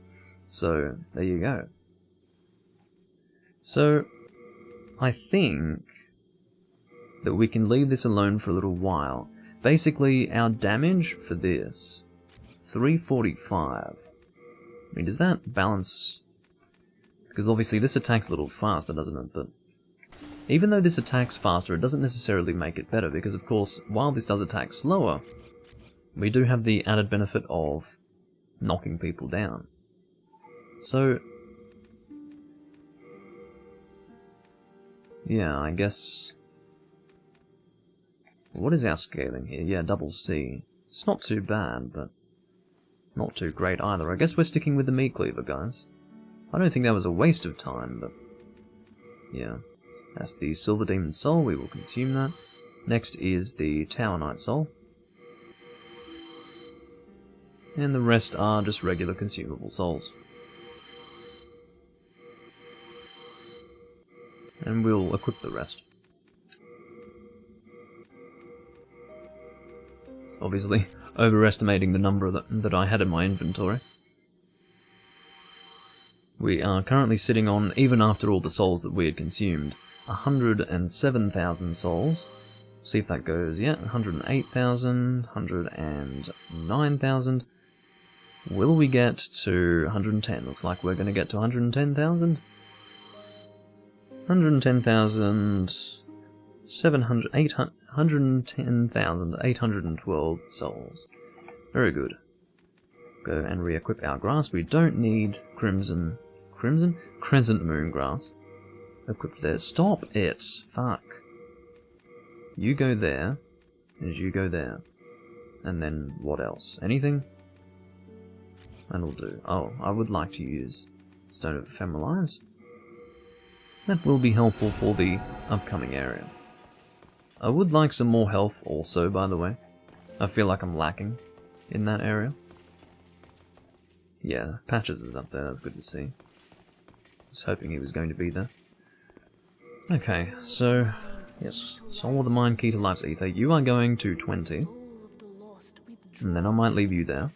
So, there you go. So, I think that we can leave this alone for a little while. Basically, our damage for this, 345. I mean, does that balance... Because obviously this attacks a little faster, doesn't it? But even though this attacks faster, it doesn't necessarily make it better, because of course, while this does attack slower, we do have the added benefit of knocking people down. So, yeah, I guess... What is our scaling here? Yeah, double C. It's not too bad, but not too great either. I guess we're sticking with the meat cleaver, guys. I don't think that was a waste of time, but yeah. That's the Silver Demon Soul, we will consume that. Next is the Tower Knight Soul. And the rest are just regular consumable souls. And we'll equip the rest. Obviously, overestimating the number that I had in my inventory. We are currently sitting on, even after all the souls that we had consumed, 107,000 souls. See if that goes, yeah, 108,000, 109,000. Will we get to 110? Looks like we're going to get to 110,000. 110,812 souls. Very good. Go and re-equip our grass. We don't need crescent moon grass. Equip there. Stop it! Fuck. You go there, and you go there. And then what else? Anything? That'll do. Oh, I would like to use Stone of Ephemeral Eyes. That will be helpful for the upcoming area. I would like some more health also, by the way. I feel like I'm lacking in that area. Yeah, Patches is up there, that's good to see. I was hoping he was going to be there. Okay, so, yes, Soul of the Mind, Key to Life's Ether. You are going to 20. And then I might leave you there.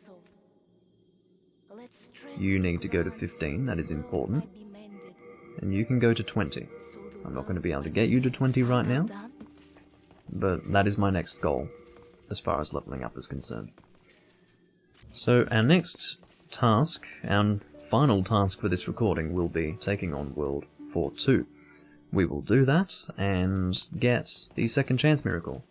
You need to go to 15, that is important. And you can go to 20. I'm not going to be able to get you to 20 right now, but that is my next goal, as far as leveling up is concerned. So our next task, our final task for this recording, will be taking on World 4-2. We will do that and get the second chance miracle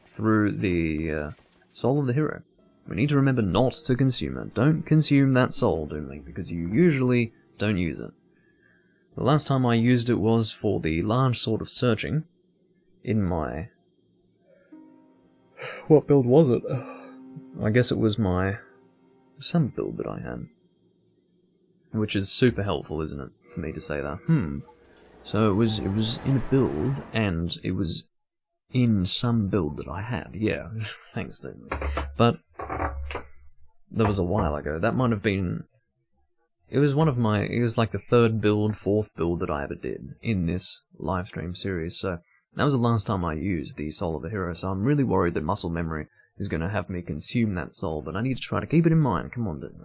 through the soul of the hero. We need to remember not to consume it. Don't consume that soul, Doomling, because you usually don't use it. The last time I used it was for the large sword of searching in my... What build was it? I guess it was my... some build that I had. Which is super helpful, isn't it, for me to say that? So it was in a build, and it was in some build that I had. Yeah, thanks, dude. But that was a while ago. That might have been... It was one of my... It was like the third build, fourth build that I ever did in this livestream series, so that was the last time I used the Soul of the Hero, so I'm really worried that muscle memory is going to have me consume that soul, but I need to try to keep it in mind. Come on, dude.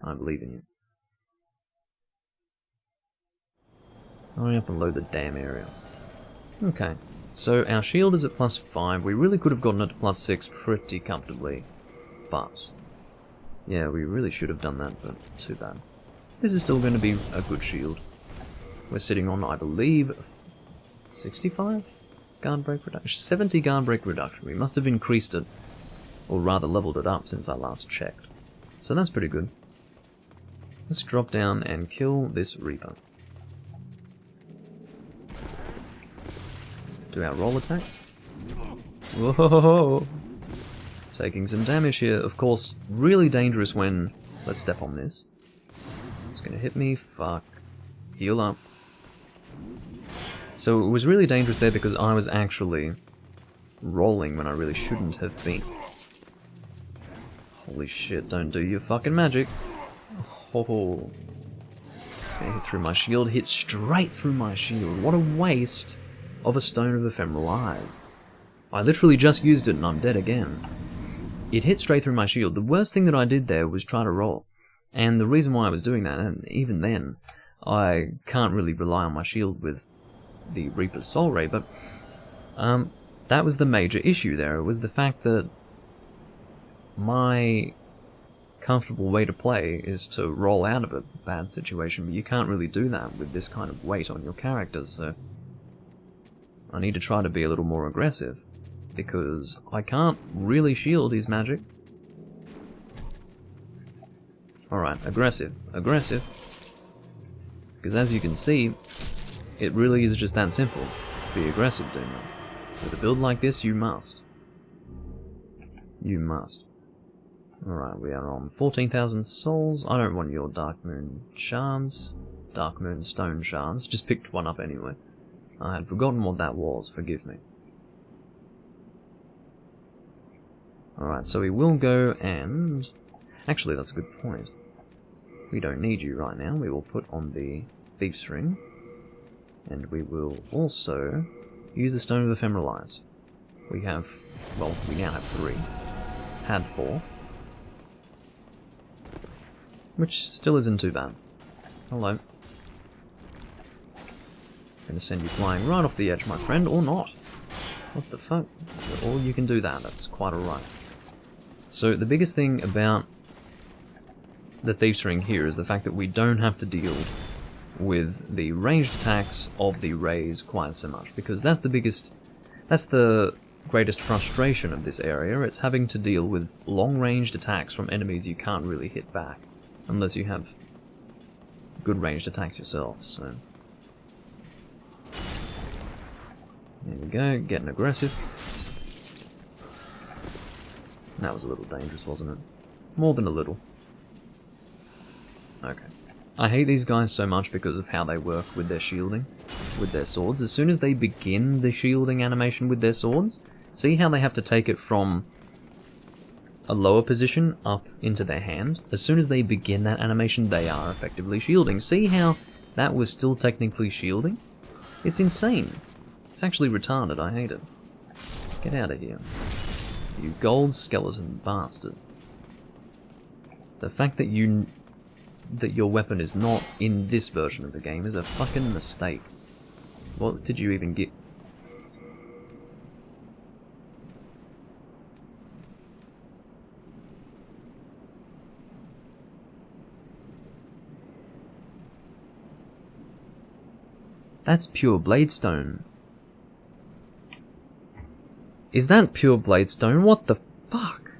I believe in you. Hurry up and load the damn area. Okay, so our shield is at +5. We really could have gotten it to +6 pretty comfortably, but yeah, we really should have done that, but too bad. This is still going to be a good shield. We're sitting on, I believe, 65 guard break reduction, 70 guard break reduction. We must have increased it, or rather leveled it up since I last checked. So that's pretty good. Let's drop down and kill this Reaper. Do our roll attack. Whoa! Taking some damage here. Of course, really dangerous when... Let's step on this. It's gonna hit me. Fuck. Heal up. So it was really dangerous there because I was actually rolling when I really shouldn't have been. Holy shit, don't do your fucking magic. Oh. It's gonna hit through my shield. Hit straight through my shield. What a waste of a Stone of Ephemeral Eyes. I literally just used it and I'm dead again. It hit straight through my shield. The worst thing that I did there was try to roll. And the reason why I was doing that, and even then, I can't really rely on my shield with the Reaper's Soul Ray, but that was the major issue there. It was the fact that my comfortable way to play is to roll out of a bad situation, but you can't really do that with this kind of weight on your characters, so I need to try to be a little more aggressive, because I can't really shield his magic. Alright, aggressive. Aggressive. Because as you can see, it really is just that simple. Be aggressive, Demon. With a build like this, you must. You must. Alright, we are on 14,000 souls. I don't want your Dark Moon shards. Dark Moon stone shards. Just picked one up anyway. I had forgotten what that was, forgive me. Alright, so we will go and... Actually, that's a good point. We don't need you right now. We will put on the Thief's Ring. And we will also use the Stone of Ephemeral Eyes. We have... well, we now have 3. Had 4. Which still isn't too bad. Hello. Gonna send you flying right off the edge, my friend, or not. What the fuck? Or you can do that, that's quite alright. So the biggest thing about the Thief's Ring here is the fact that we don't have to deal with the ranged attacks of the rays quite so much, because that's the greatest frustration of this area. It's having to deal with long-ranged attacks from enemies you can't really hit back, unless you have good ranged attacks yourself, so... There we go, getting aggressive. That was a little dangerous, wasn't it? More than a little. Okay. I hate these guys so much because of how they work with their shielding, with their swords. As soon as they begin the shielding animation with their swords, see how they have to take it from a lower position up into their hand? As soon as they begin that animation, they are effectively shielding. See how that was still technically shielding? It's insane. It's actually retarded, I hate it. Get out of here. You gold skeleton bastard. The fact that your weapon is not in this version of the game is a fucking mistake. What did you even get? That's pure bladestone. Is that pure bladestone? What the fuck?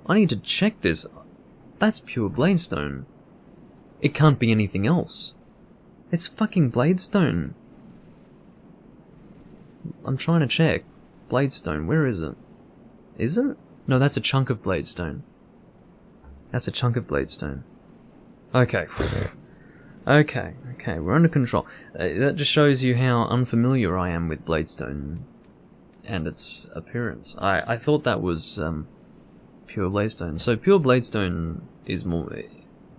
I need to check this. That's pure bladestone. It can't be anything else. It's fucking bladestone. I'm trying to check. Bladestone, where is it? Is it? No, that's a chunk of bladestone. That's a chunk of bladestone. Okay. Okay, we're under control. That just shows you how unfamiliar I am with bladestone and its appearance. I thought that was pure bladestone. So pure bladestone is more...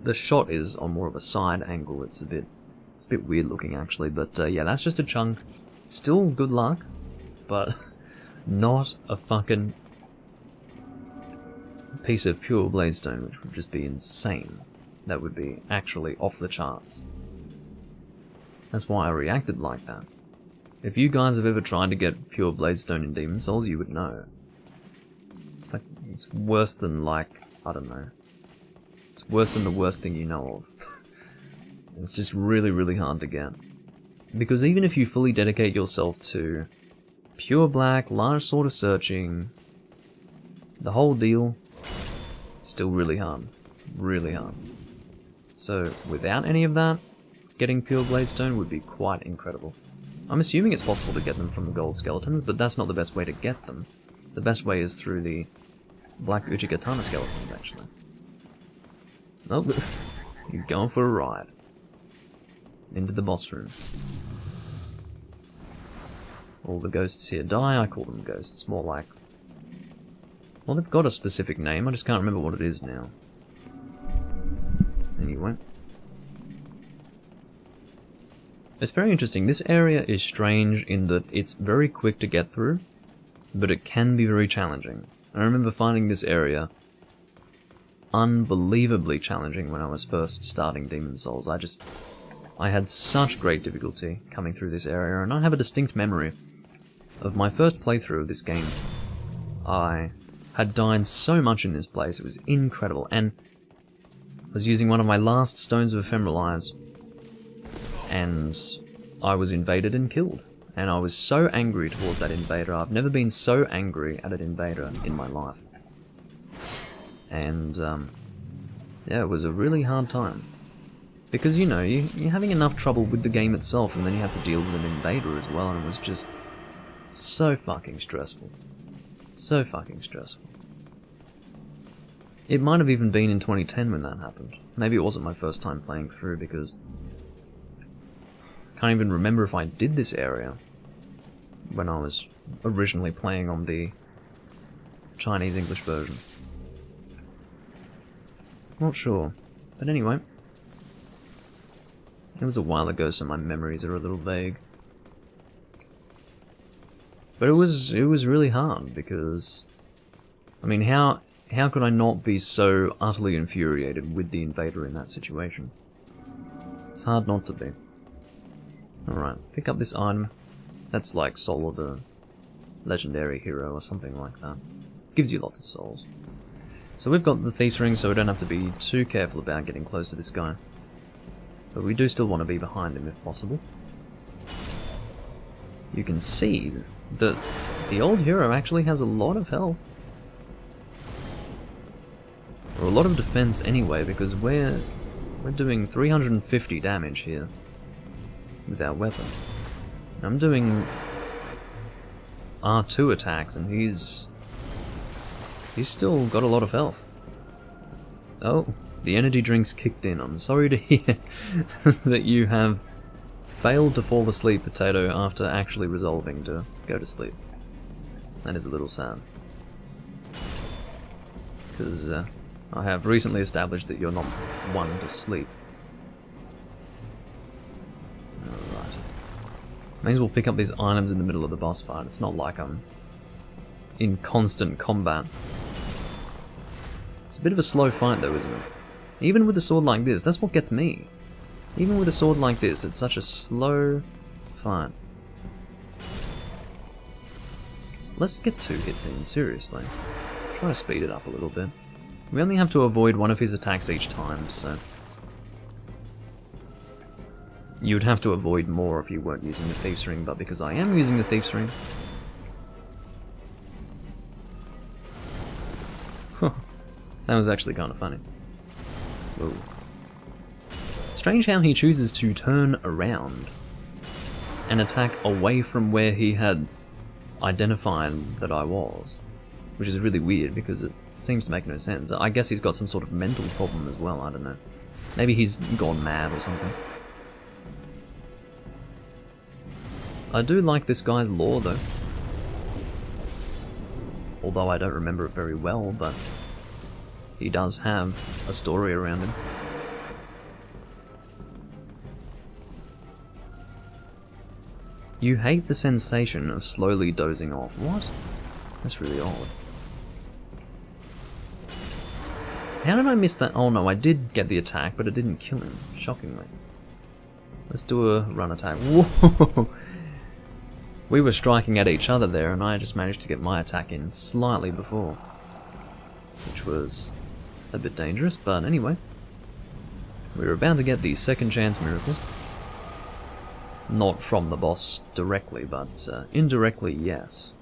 The shot is on more of a side angle. It's a bit weird looking actually, but yeah, that's just a chunk. Still good luck, but not a fucking piece of pure bladestone, which would just be insane. That would be actually off the charts. That's why I reacted like that. If you guys have ever tried to get pure bladestone in Demon's Souls, you would know. It's like, it's worse than like, I don't know. It's worse than the worst thing you know of. It's just really, really hard to get. Because even if you fully dedicate yourself to pure black, large sort of searching, the whole deal, it's still really hard. Really hard. So, without any of that, getting pure bladestone would be quite incredible. I'm assuming it's possible to get them from the gold skeletons, but that's not the best way to get them. The best way is through the black Uchigatana skeletons, actually. Oh, he's going for a ride. Into the boss room. All the ghosts here die, I call them ghosts, more like... Well, they've got a specific name, I just can't remember what it is now. Anyway. It's very interesting. This area is strange in that it's very quick to get through, but it can be very challenging. I remember finding this area unbelievably challenging when I was first starting Demon's Souls. I had such great difficulty coming through this area, and I have a distinct memory of my first playthrough of this game. I had died so much in this place, it was incredible, and was using one of my last Stones of Ephemeral Eyes, and I was invaded and killed. And I was so angry towards that invader. I've never been so angry at an invader in my life. And, yeah, it was a really hard time. Because, you know, you're having enough trouble with the game itself, and then you have to deal with an invader as well, and it was just so fucking stressful. So fucking stressful. It might have even been in 2010 when that happened. Maybe it wasn't my first time playing through, because I can't even remember if I did this area when I was originally playing on the Chinese-English version. Not sure. But anyway. It was a while ago, so my memories are a little vague. But it was really hard, because... I mean, how could I not be so utterly infuriated with the invader in that situation? It's hard not to be. Alright, pick up this item. That's like Soul of the Legendary Hero or something like that. Gives you lots of souls. So we've got the Thief's Ring, so we don't have to be too careful about getting close to this guy. But we do still want to be behind him if possible. You can see that the old hero actually has a lot of health. Or a lot of defense anyway, because we're doing 350 damage here with our weapon. I'm doing R2 attacks, and he's still got a lot of health. Oh, the energy drink's kicked in. I'm sorry to hear that you have failed to fall asleep, Potato, after actually resolving to go to sleep. That is a little sad. Because I have recently established that you're not one to sleep. Alright. May as well pick up these items in the middle of the boss fight. It's not like I'm in constant combat. It's a bit of a slow fight though, isn't it? Even with a sword like this, that's what gets me. Even with a sword like this, it's such a slow fight. let's get 2 hits in, seriously. Try to speed it up a little bit. We only have to avoid one of his attacks each time, so... You would have to avoid more if you weren't using the Thief's Ring, but because I am using the Thief's Ring... That was actually kind of funny. Whoa. Strange how he chooses to turn around and attack away from where he had identified that I was. Which is really weird because it seems to make no sense. I guess he's got some sort of mental problem as well, I don't know. Maybe he's gone mad or something. I do like this guy's lore though. Although I don't remember it very well, but he does have a story around him. You hate the sensation of slowly dozing off. What? That's really odd. How did I miss that? Oh no, I did get the attack, but it didn't kill him, shockingly. Let's do a run attack. Whoa! We were striking at each other there, and I just managed to get my attack in slightly before. Which was a bit dangerous, but anyway. We were about to get the second chance miracle. Not from the boss directly, but indirectly, yes.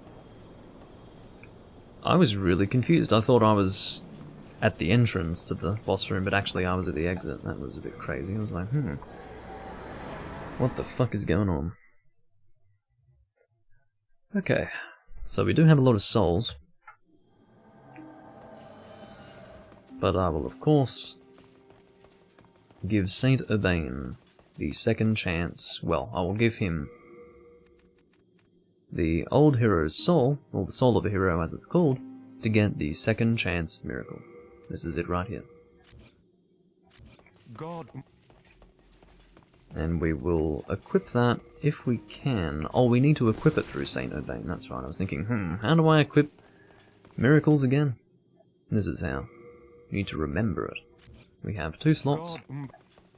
I was really confused. I thought I was at the entrance to the boss room, but actually I was at the exit. That was a bit crazy. I was like, what the fuck is going on? Okay, so we do have a lot of souls. But I will, of course, give Saint Urbain the second chance. Well, I will give him the old hero's soul, or the soul of a hero as it's called, to get the second chance miracle. This is it right here. God. And we will equip that if we can. Oh, we need to equip it through Saint Urbain, that's right. I was thinking, how do I equip miracles again? This is how. You need to remember it. We have 2 slots,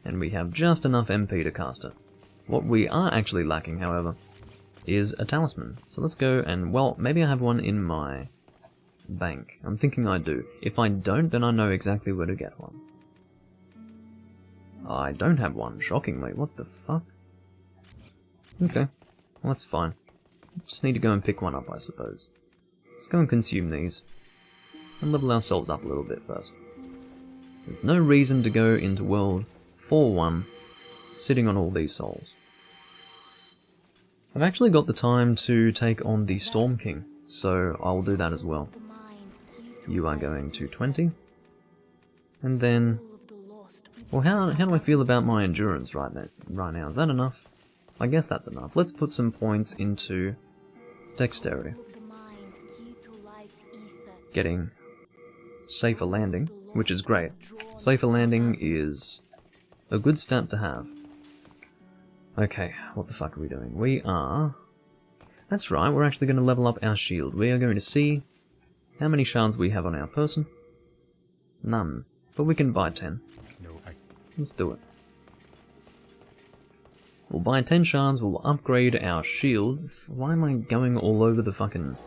and we have just enough MP to cast it. What we are actually lacking, however, is a talisman. So let's go and, well, maybe I have one in my bank. I'm thinking I do. If I don't, then I know exactly where to get one. I don't have one, shockingly. What the fuck? Okay, well, that's fine. Just need to go and pick one up, I suppose. Let's go and consume these. And level ourselves up a little bit first. There's no reason to go into World 4-1 sitting on all these souls. I've actually got the time to take on the Storm King, so I'll do that as well. You are going to 20. And then... Well, how do I feel about my endurance right now? Is that enough? I guess that's enough. Let's put some points into dexterity. Getting safer landing, which is great. Safer landing is a good stat to have. Okay, what the fuck are we doing? We are... That's right, we're actually going to level up our shield. We are going to see how many shards we have on our person. None, but we can buy 10. Let's do it. We'll buy 10 shards, we'll upgrade our shield. Why am I going all over the fucking...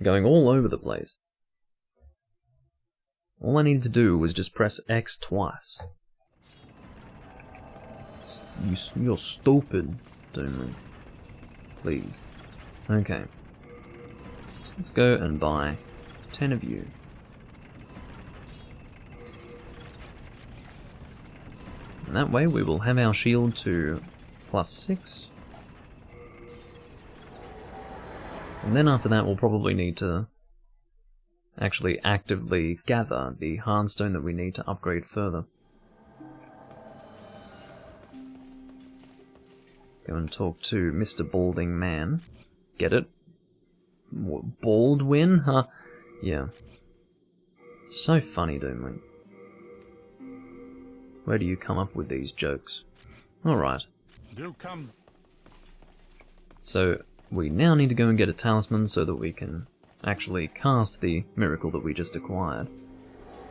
going all over the place. All I needed to do was just press X twice. You're stupid, Doomlin. Please. Okay. So let's go and buy 10 of you. And that way we will have our shield to +6. And then after that we'll probably need to actually actively gather the Hardstone that we need to upgrade further. Go and talk to Mr. Balding Man. Get it? What, Baldwin? Huh? Yeah. So funny, Doomlin. Where do you come up with these jokes? Alright. Do come. So, we now need to go and get a talisman so that we can actually cast the miracle that we just acquired.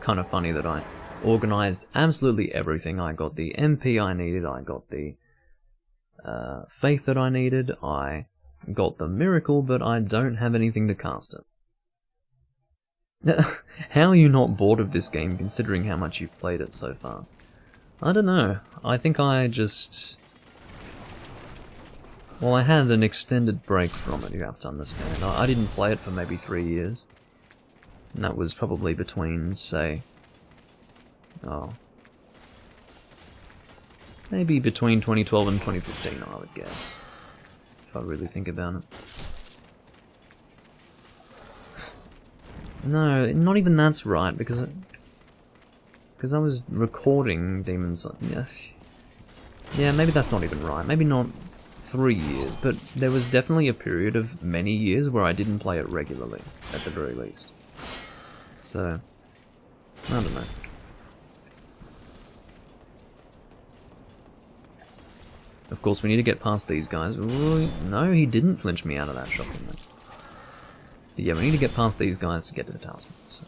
Kind of funny that I organized absolutely everything. I got the MP I needed, I got the faith that I needed, I got the miracle, but I don't have anything to cast it. How are you not bored of this game, considering how much you've played it so far? I don't know. I think I just... Well, I had an extended break from it, you have to understand. I didn't play it for maybe 3 years. And that was probably between, say... Oh... Maybe between 2012 and 2015, I would guess. If I really think about it. No, not even that's right, because I was recording Demon's Souls. Yeah, maybe that's not even right. Maybe not 3 years, but there was definitely a period of many years where I didn't play it regularly, at the very least. So, I don't know. Of course, we need to get past these guys. Ooh, no, he didn't flinch me out of that shockingly. But yeah, we need to get past these guys to get to the talisman. So.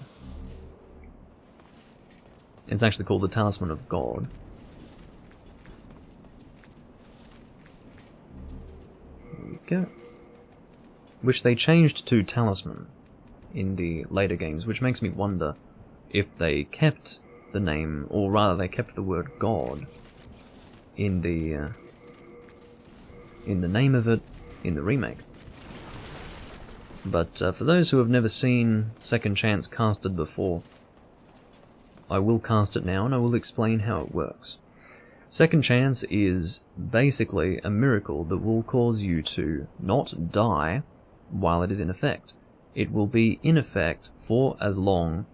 It's actually called the Talisman of God. There we go. Which they changed to Talisman in the later games, which makes me wonder if they kept the name, or rather they kept the word God in the name of it in the remake. But for those who have never seen Second Chance casted before, I will cast it now and I will explain how it works. Second Chance is basically a miracle that will cause you to not die while it is in effect. It will be in effect for as long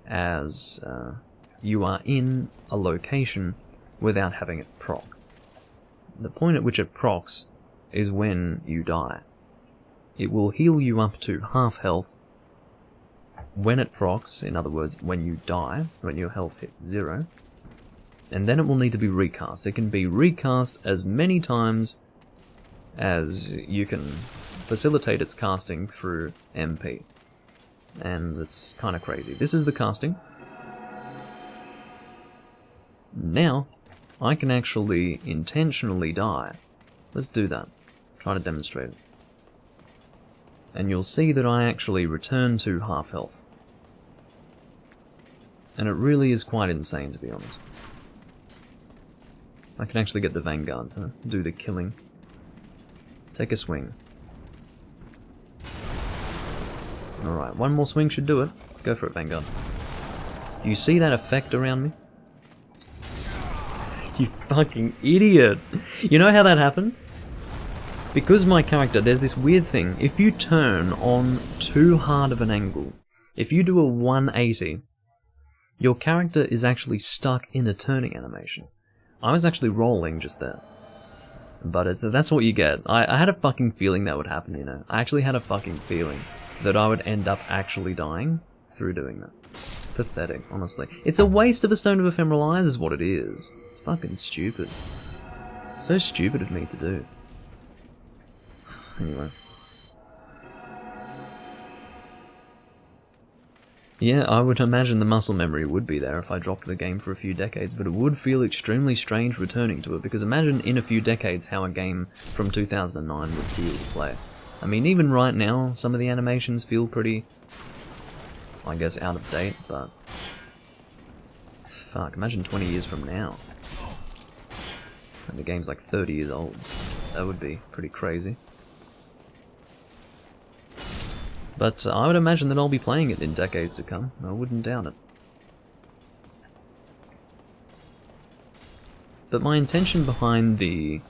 as you are in a location without having it proc. The point at which it procs is when you die. It will heal you up to half health when it procs, in other words, when you die, when your health hits 0, and then it will need to be recast. It can be recast as many times as you can facilitate its casting through MP. And it's kind of crazy. This is the casting. Now, I can actually intentionally die. Let's do that. Try to demonstrate it. And you'll see that I actually return to half health. And it really is quite insane, to be honest. I can actually get the Vanguard to do the killing. Take a swing. Alright, one more swing should do it. Go for it, Vanguard. You see that effect around me? You fucking idiot! You know how that happened? Because my character, there's this weird thing. If you turn on too hard of an angle, if you do a 180, your character is actually stuck in a turning animation. I was actually rolling just there. But that's what you get. I had a fucking feeling that would happen, you know. I actually had a fucking feeling that I would end up actually dying through doing that. Pathetic, honestly. It's a waste of a Stone of Ephemeral Eyes is what it is. It's fucking stupid. So stupid of me to do. Anyway. Yeah, I would imagine the muscle memory would be there if I dropped the game for a few decades, but it would feel extremely strange returning to it, because imagine in a few decades how a game from 2009 would feel to play. I mean, even right now, some of the animations feel pretty, I guess, out of date, but... Fuck, imagine 20 years from now. And the game's like 30 years old. That would be pretty crazy. But I would imagine that I'll be playing it in decades to come. I wouldn't doubt it. But my intention behind the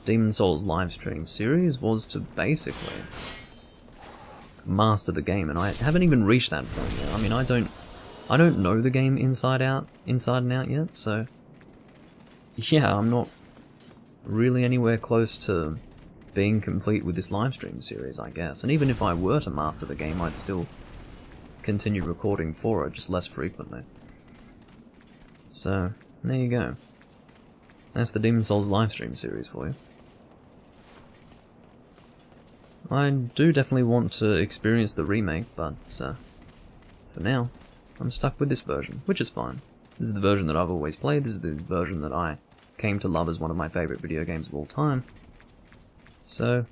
Demon's Souls livestream series was to basically master the game, and I haven't even reached that point yet. I mean, I don't know the game inside and out yet, so yeah, I'm not really anywhere close to being complete with this livestream series, I guess. And even if I were to master the game, I'd still continue recording for it, just less frequently. So, there you go. That's the Demon's Souls livestream series for you. I do definitely want to experience the remake, but for now, I'm stuck with this version, which is fine. This is the version that I've always played, this is the version that I came to love as one of my favourite video games of all time. So,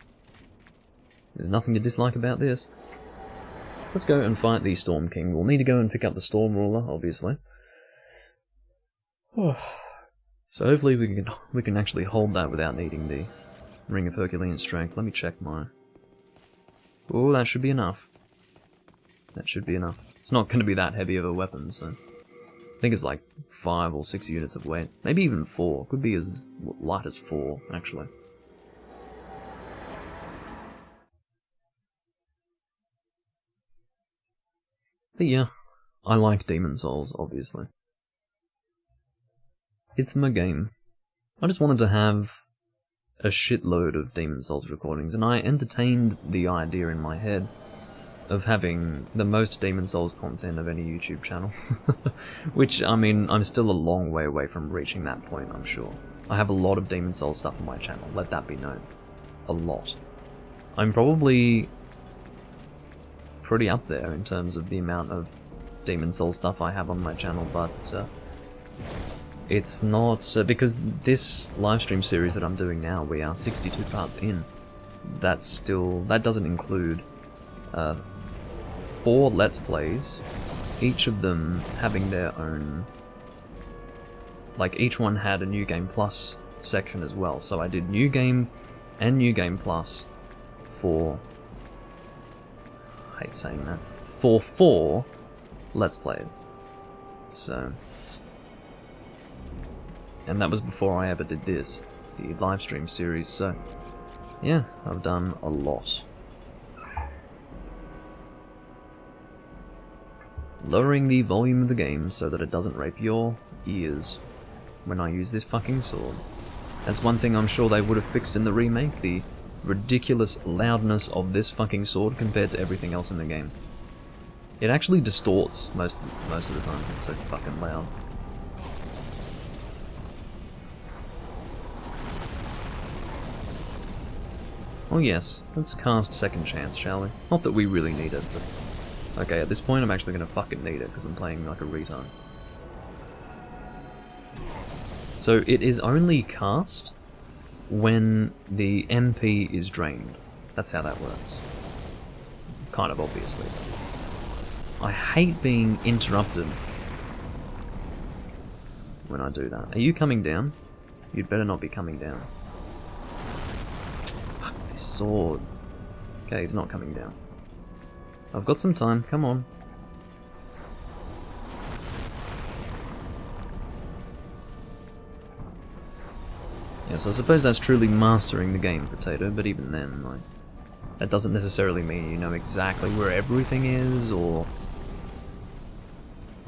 There's nothing to dislike about this. Let's go and fight the Storm King. We'll need to go and pick up the Storm Ruler, obviously. So hopefully we can actually hold that without needing the Ring of Herculean Strength. Let me check my... Oh, that should be enough. That should be enough. It's not going to be that heavy of a weapon, so... I think it's like 5 or 6 units of weight. Maybe even 4. Could be as light as 4, actually. But yeah, I like Demon Souls, obviously. It's my game. I just wanted to have a shitload of Demon Souls recordings, and I entertained the idea in my head of having the most Demon Souls content of any YouTube channel. Which, I mean, I'm still a long way away from reaching that point, I'm sure. I have a lot of Demon Souls stuff on my channel, let that be known. A lot. I'm probably pretty up there in terms of the amount of Demon Souls stuff I have on my channel, but it's not... because this livestream series that I'm doing now, we are 62 parts in. That doesn't include 4 Let's Plays, each of them having their own... like, each one had a New Game Plus section as well, so I did New Game and New Game Plus for... I hate saying that. For 4 Let's Plays. So... and that was before I ever did this, the livestream series, so... yeah, I've done a lot. Lowering the volume of the game so that it doesn't rape your ears when I use this fucking sword. That's one thing I'm sure they would have fixed in the remake, the ridiculous loudness of this fucking sword compared to everything else in the game. It actually distorts most of the time, it's so fucking loud. Oh yes, let's cast Second Chance, shall we? Not that we really need it, but... okay, at this point I'm actually gonna fucking need it, because I'm playing like a retard. So it is only cast when the MP is drained. That's how that works. Kind of obviously. I hate being interrupted when I do that. Are you coming down? You'd better not be coming down. Fuck this sword. Okay, he's not coming down. I've got some time, come on. Yes, I suppose that's truly mastering the game, Potato, but even then, like, that doesn't necessarily mean you know exactly where everything is, or...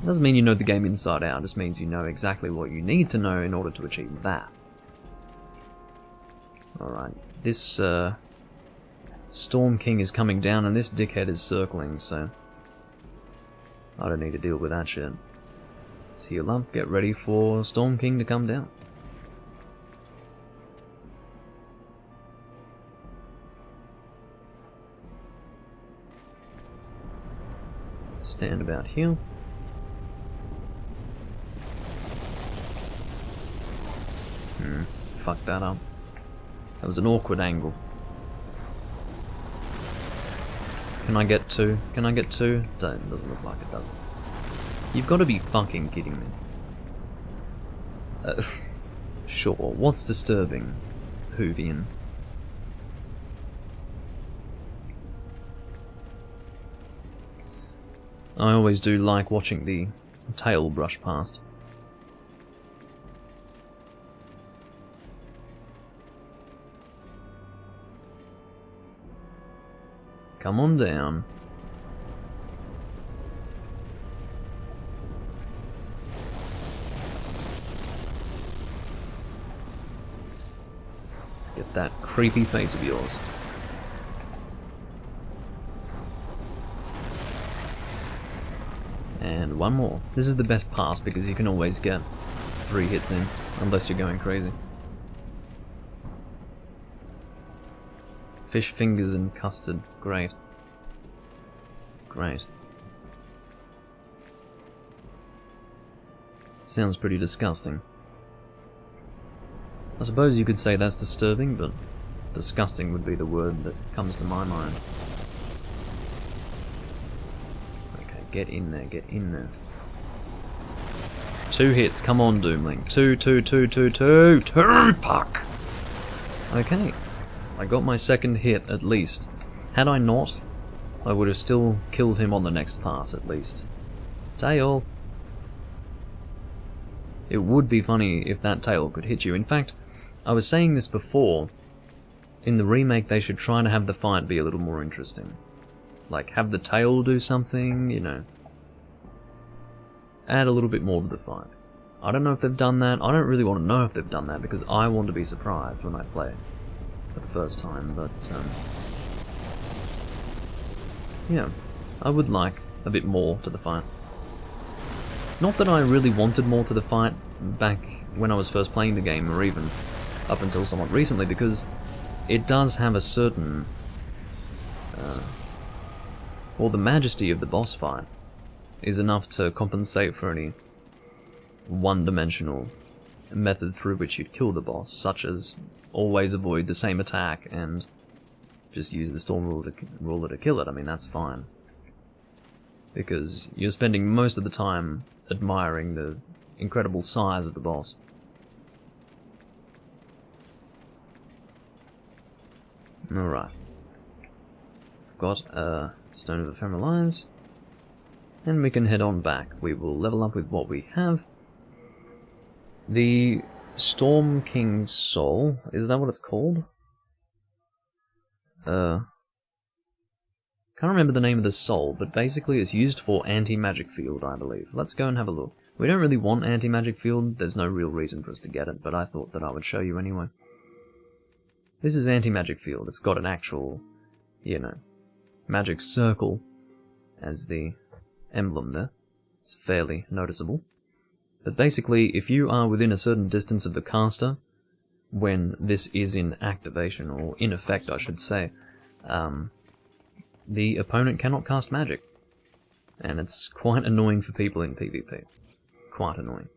it doesn't mean you know the game inside out, it just means you know exactly what you need to know in order to achieve that. Alright, this, Storm King is coming down and this dickhead is circling, so... I don't need to deal with that shit. Let's heal up, get ready for Storm King to come down. Stand about here. Fuck that up. That was an awkward angle. Can I get 2? Can I get 2? Doesn't look like it, does it? You've got to be fucking kidding me. Sure, what's disturbing, Hoovian? I always do like watching the tail brush past. Come on down. Get that creepy face of yours. And one more. This is the best pass because you can always get 3 hits in, unless you're going crazy. Fish fingers and custard. Great. Great. Sounds pretty disgusting. I suppose you could say that's disturbing, but Disgusting would be the word that comes to my mind. Okay, get in there, get in there. 2 hits, come on, Doomling. 2, fuck! Okay, I got my second hit at least. Had I not, I would have still killed him on the next pass at least. Tail! It would be funny if that tail could hit you. In fact, I was saying this before, in the remake they should try to have the fight be a little more interesting. Like, have the tail do something, you know. Add a little bit more to the fight. I don't know if they've done that. I don't really want to know if they've done that because I want to be surprised when I play for the first time, but yeah, I would like a bit more to the fight. Not that I really wanted more to the fight back when I was first playing the game, or even up until somewhat recently, because it does have a certain well, the majesty of the boss fight is enough to compensate for any one-dimensional method through which you'd kill the boss, such as always avoid the same attack and just use the storm ruler to kill it. I mean, that's fine. Because you're spending most of the time admiring the incredible size of the boss. Alright. We've got a Stone of Ephemeral Eyes. And we can head on back. We will level up with what we have. The Storm King's Soul, is that what it's called? Can't remember the name of the soul, but basically it's used for anti-magic field, I believe. Let's go and have a look. We don't really want anti-magic field, there's no real reason for us to get it, but I thought that I would show you anyway. This is anti-magic field. It's got an actual, you know, magic circle as the emblem there. It's fairly noticeable. But basically, if you are within a certain distance of the caster, when this is in activation, or in effect I should say, the opponent cannot cast magic. And it's quite annoying for people in PvP. Quite annoying.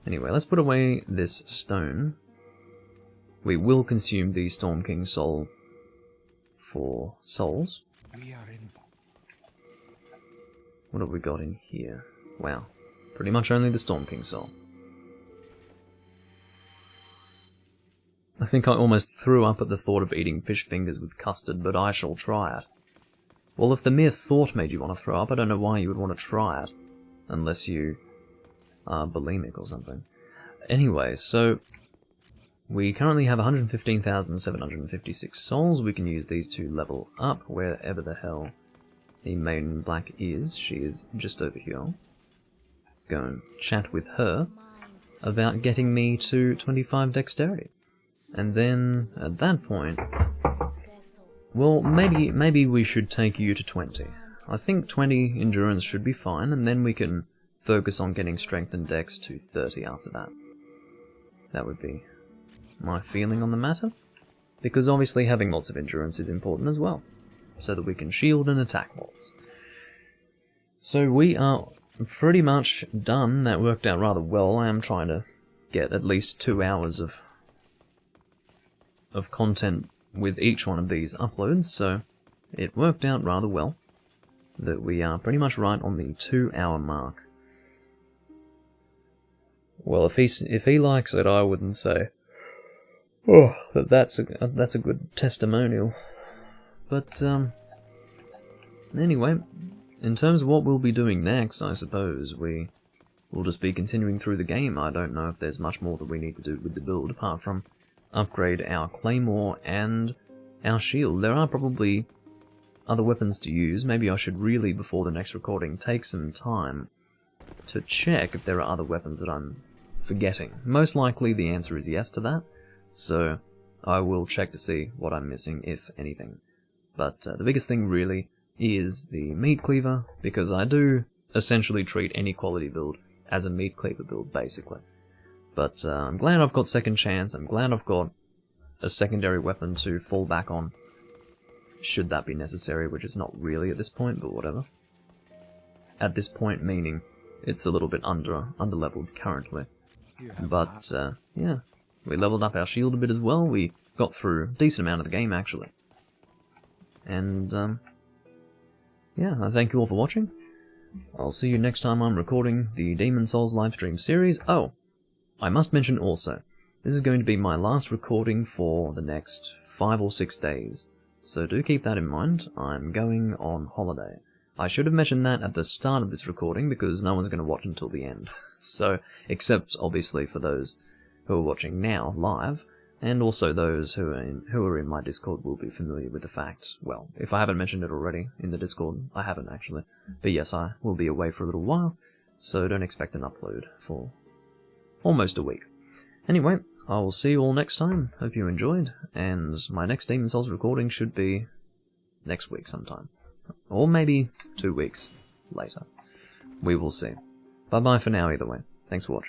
Anyway, let's put away this stone. We will consume the Storm King's Soul for souls. What have we got in here? Wow. Pretty much only the Storm King's Soul. I think I almost threw up at the thought of eating fish fingers with custard, but I shall try it. Well, if the mere thought made you want to throw up, I don't know why you would want to try it. Unless you are bulimic or something. Anyway, so we currently have 115,756 souls. We can use these to level up wherever the hell the Maiden in Black is. She is just over here. Let's go and chat with her about getting me to 25 dexterity. And then, at that point, well, maybe we should take you to 20. I think 20 endurance should be fine, and then we can focus on getting strength and dex to 30 after that. That would be my feeling on the matter. Because obviously having lots of endurance is important as well, so that we can shield and attack lots. So we are pretty much done. That worked out rather well. I am trying to get at least 2 hours of content with each one of these uploads, so it worked out rather well that we are pretty much right on the 2-hour mark. Well, if he likes it, I wouldn't say, oh, that's a good testimonial. But anyway, in terms of what we'll be doing next, I suppose we will just be continuing through the game. I don't know if there's much more that we need to do with the build apart from upgrade our Claymore and our shield. There are probably other weapons to use. Maybe I should really, before the next recording, take some time to check if there are other weapons that I'm forgetting. Most likely the answer is yes to that, so I will check to see what I'm missing, if anything. But the biggest thing really is the meat cleaver, because I do essentially treat any quality build as a meat cleaver build, basically. But I'm glad I've got second chance. I'm glad I've got a secondary weapon to fall back on, should that be necessary, which is not really at this point, but whatever. At this point, meaning it's a little bit under-leveled currently. But, yeah, we leveled up our shield a bit as well. We got through a decent amount of the game, actually. And, yeah, I thank you all for watching. I'll see you next time I'm recording the Demon Souls livestream series. Oh, I must mention also, this is going to be my last recording for the next 5 or 6 days. So do keep that in mind, I'm going on holiday. I should have mentioned that at the start of this recording because no one's going to watch until the end. So, except obviously for those who are watching now live, and also those who are in my Discord will be familiar with the fact. Well, if I haven't mentioned it already in the Discord, I haven't actually. But yes, I will be away for a little while, so don't expect an upload for almost a week. Anyway, I will see you all next time. Hope you enjoyed, and my next Demon Souls recording should be next week sometime. Or maybe 2 weeks later. We will see. Bye bye for now either way. Thanks for watching.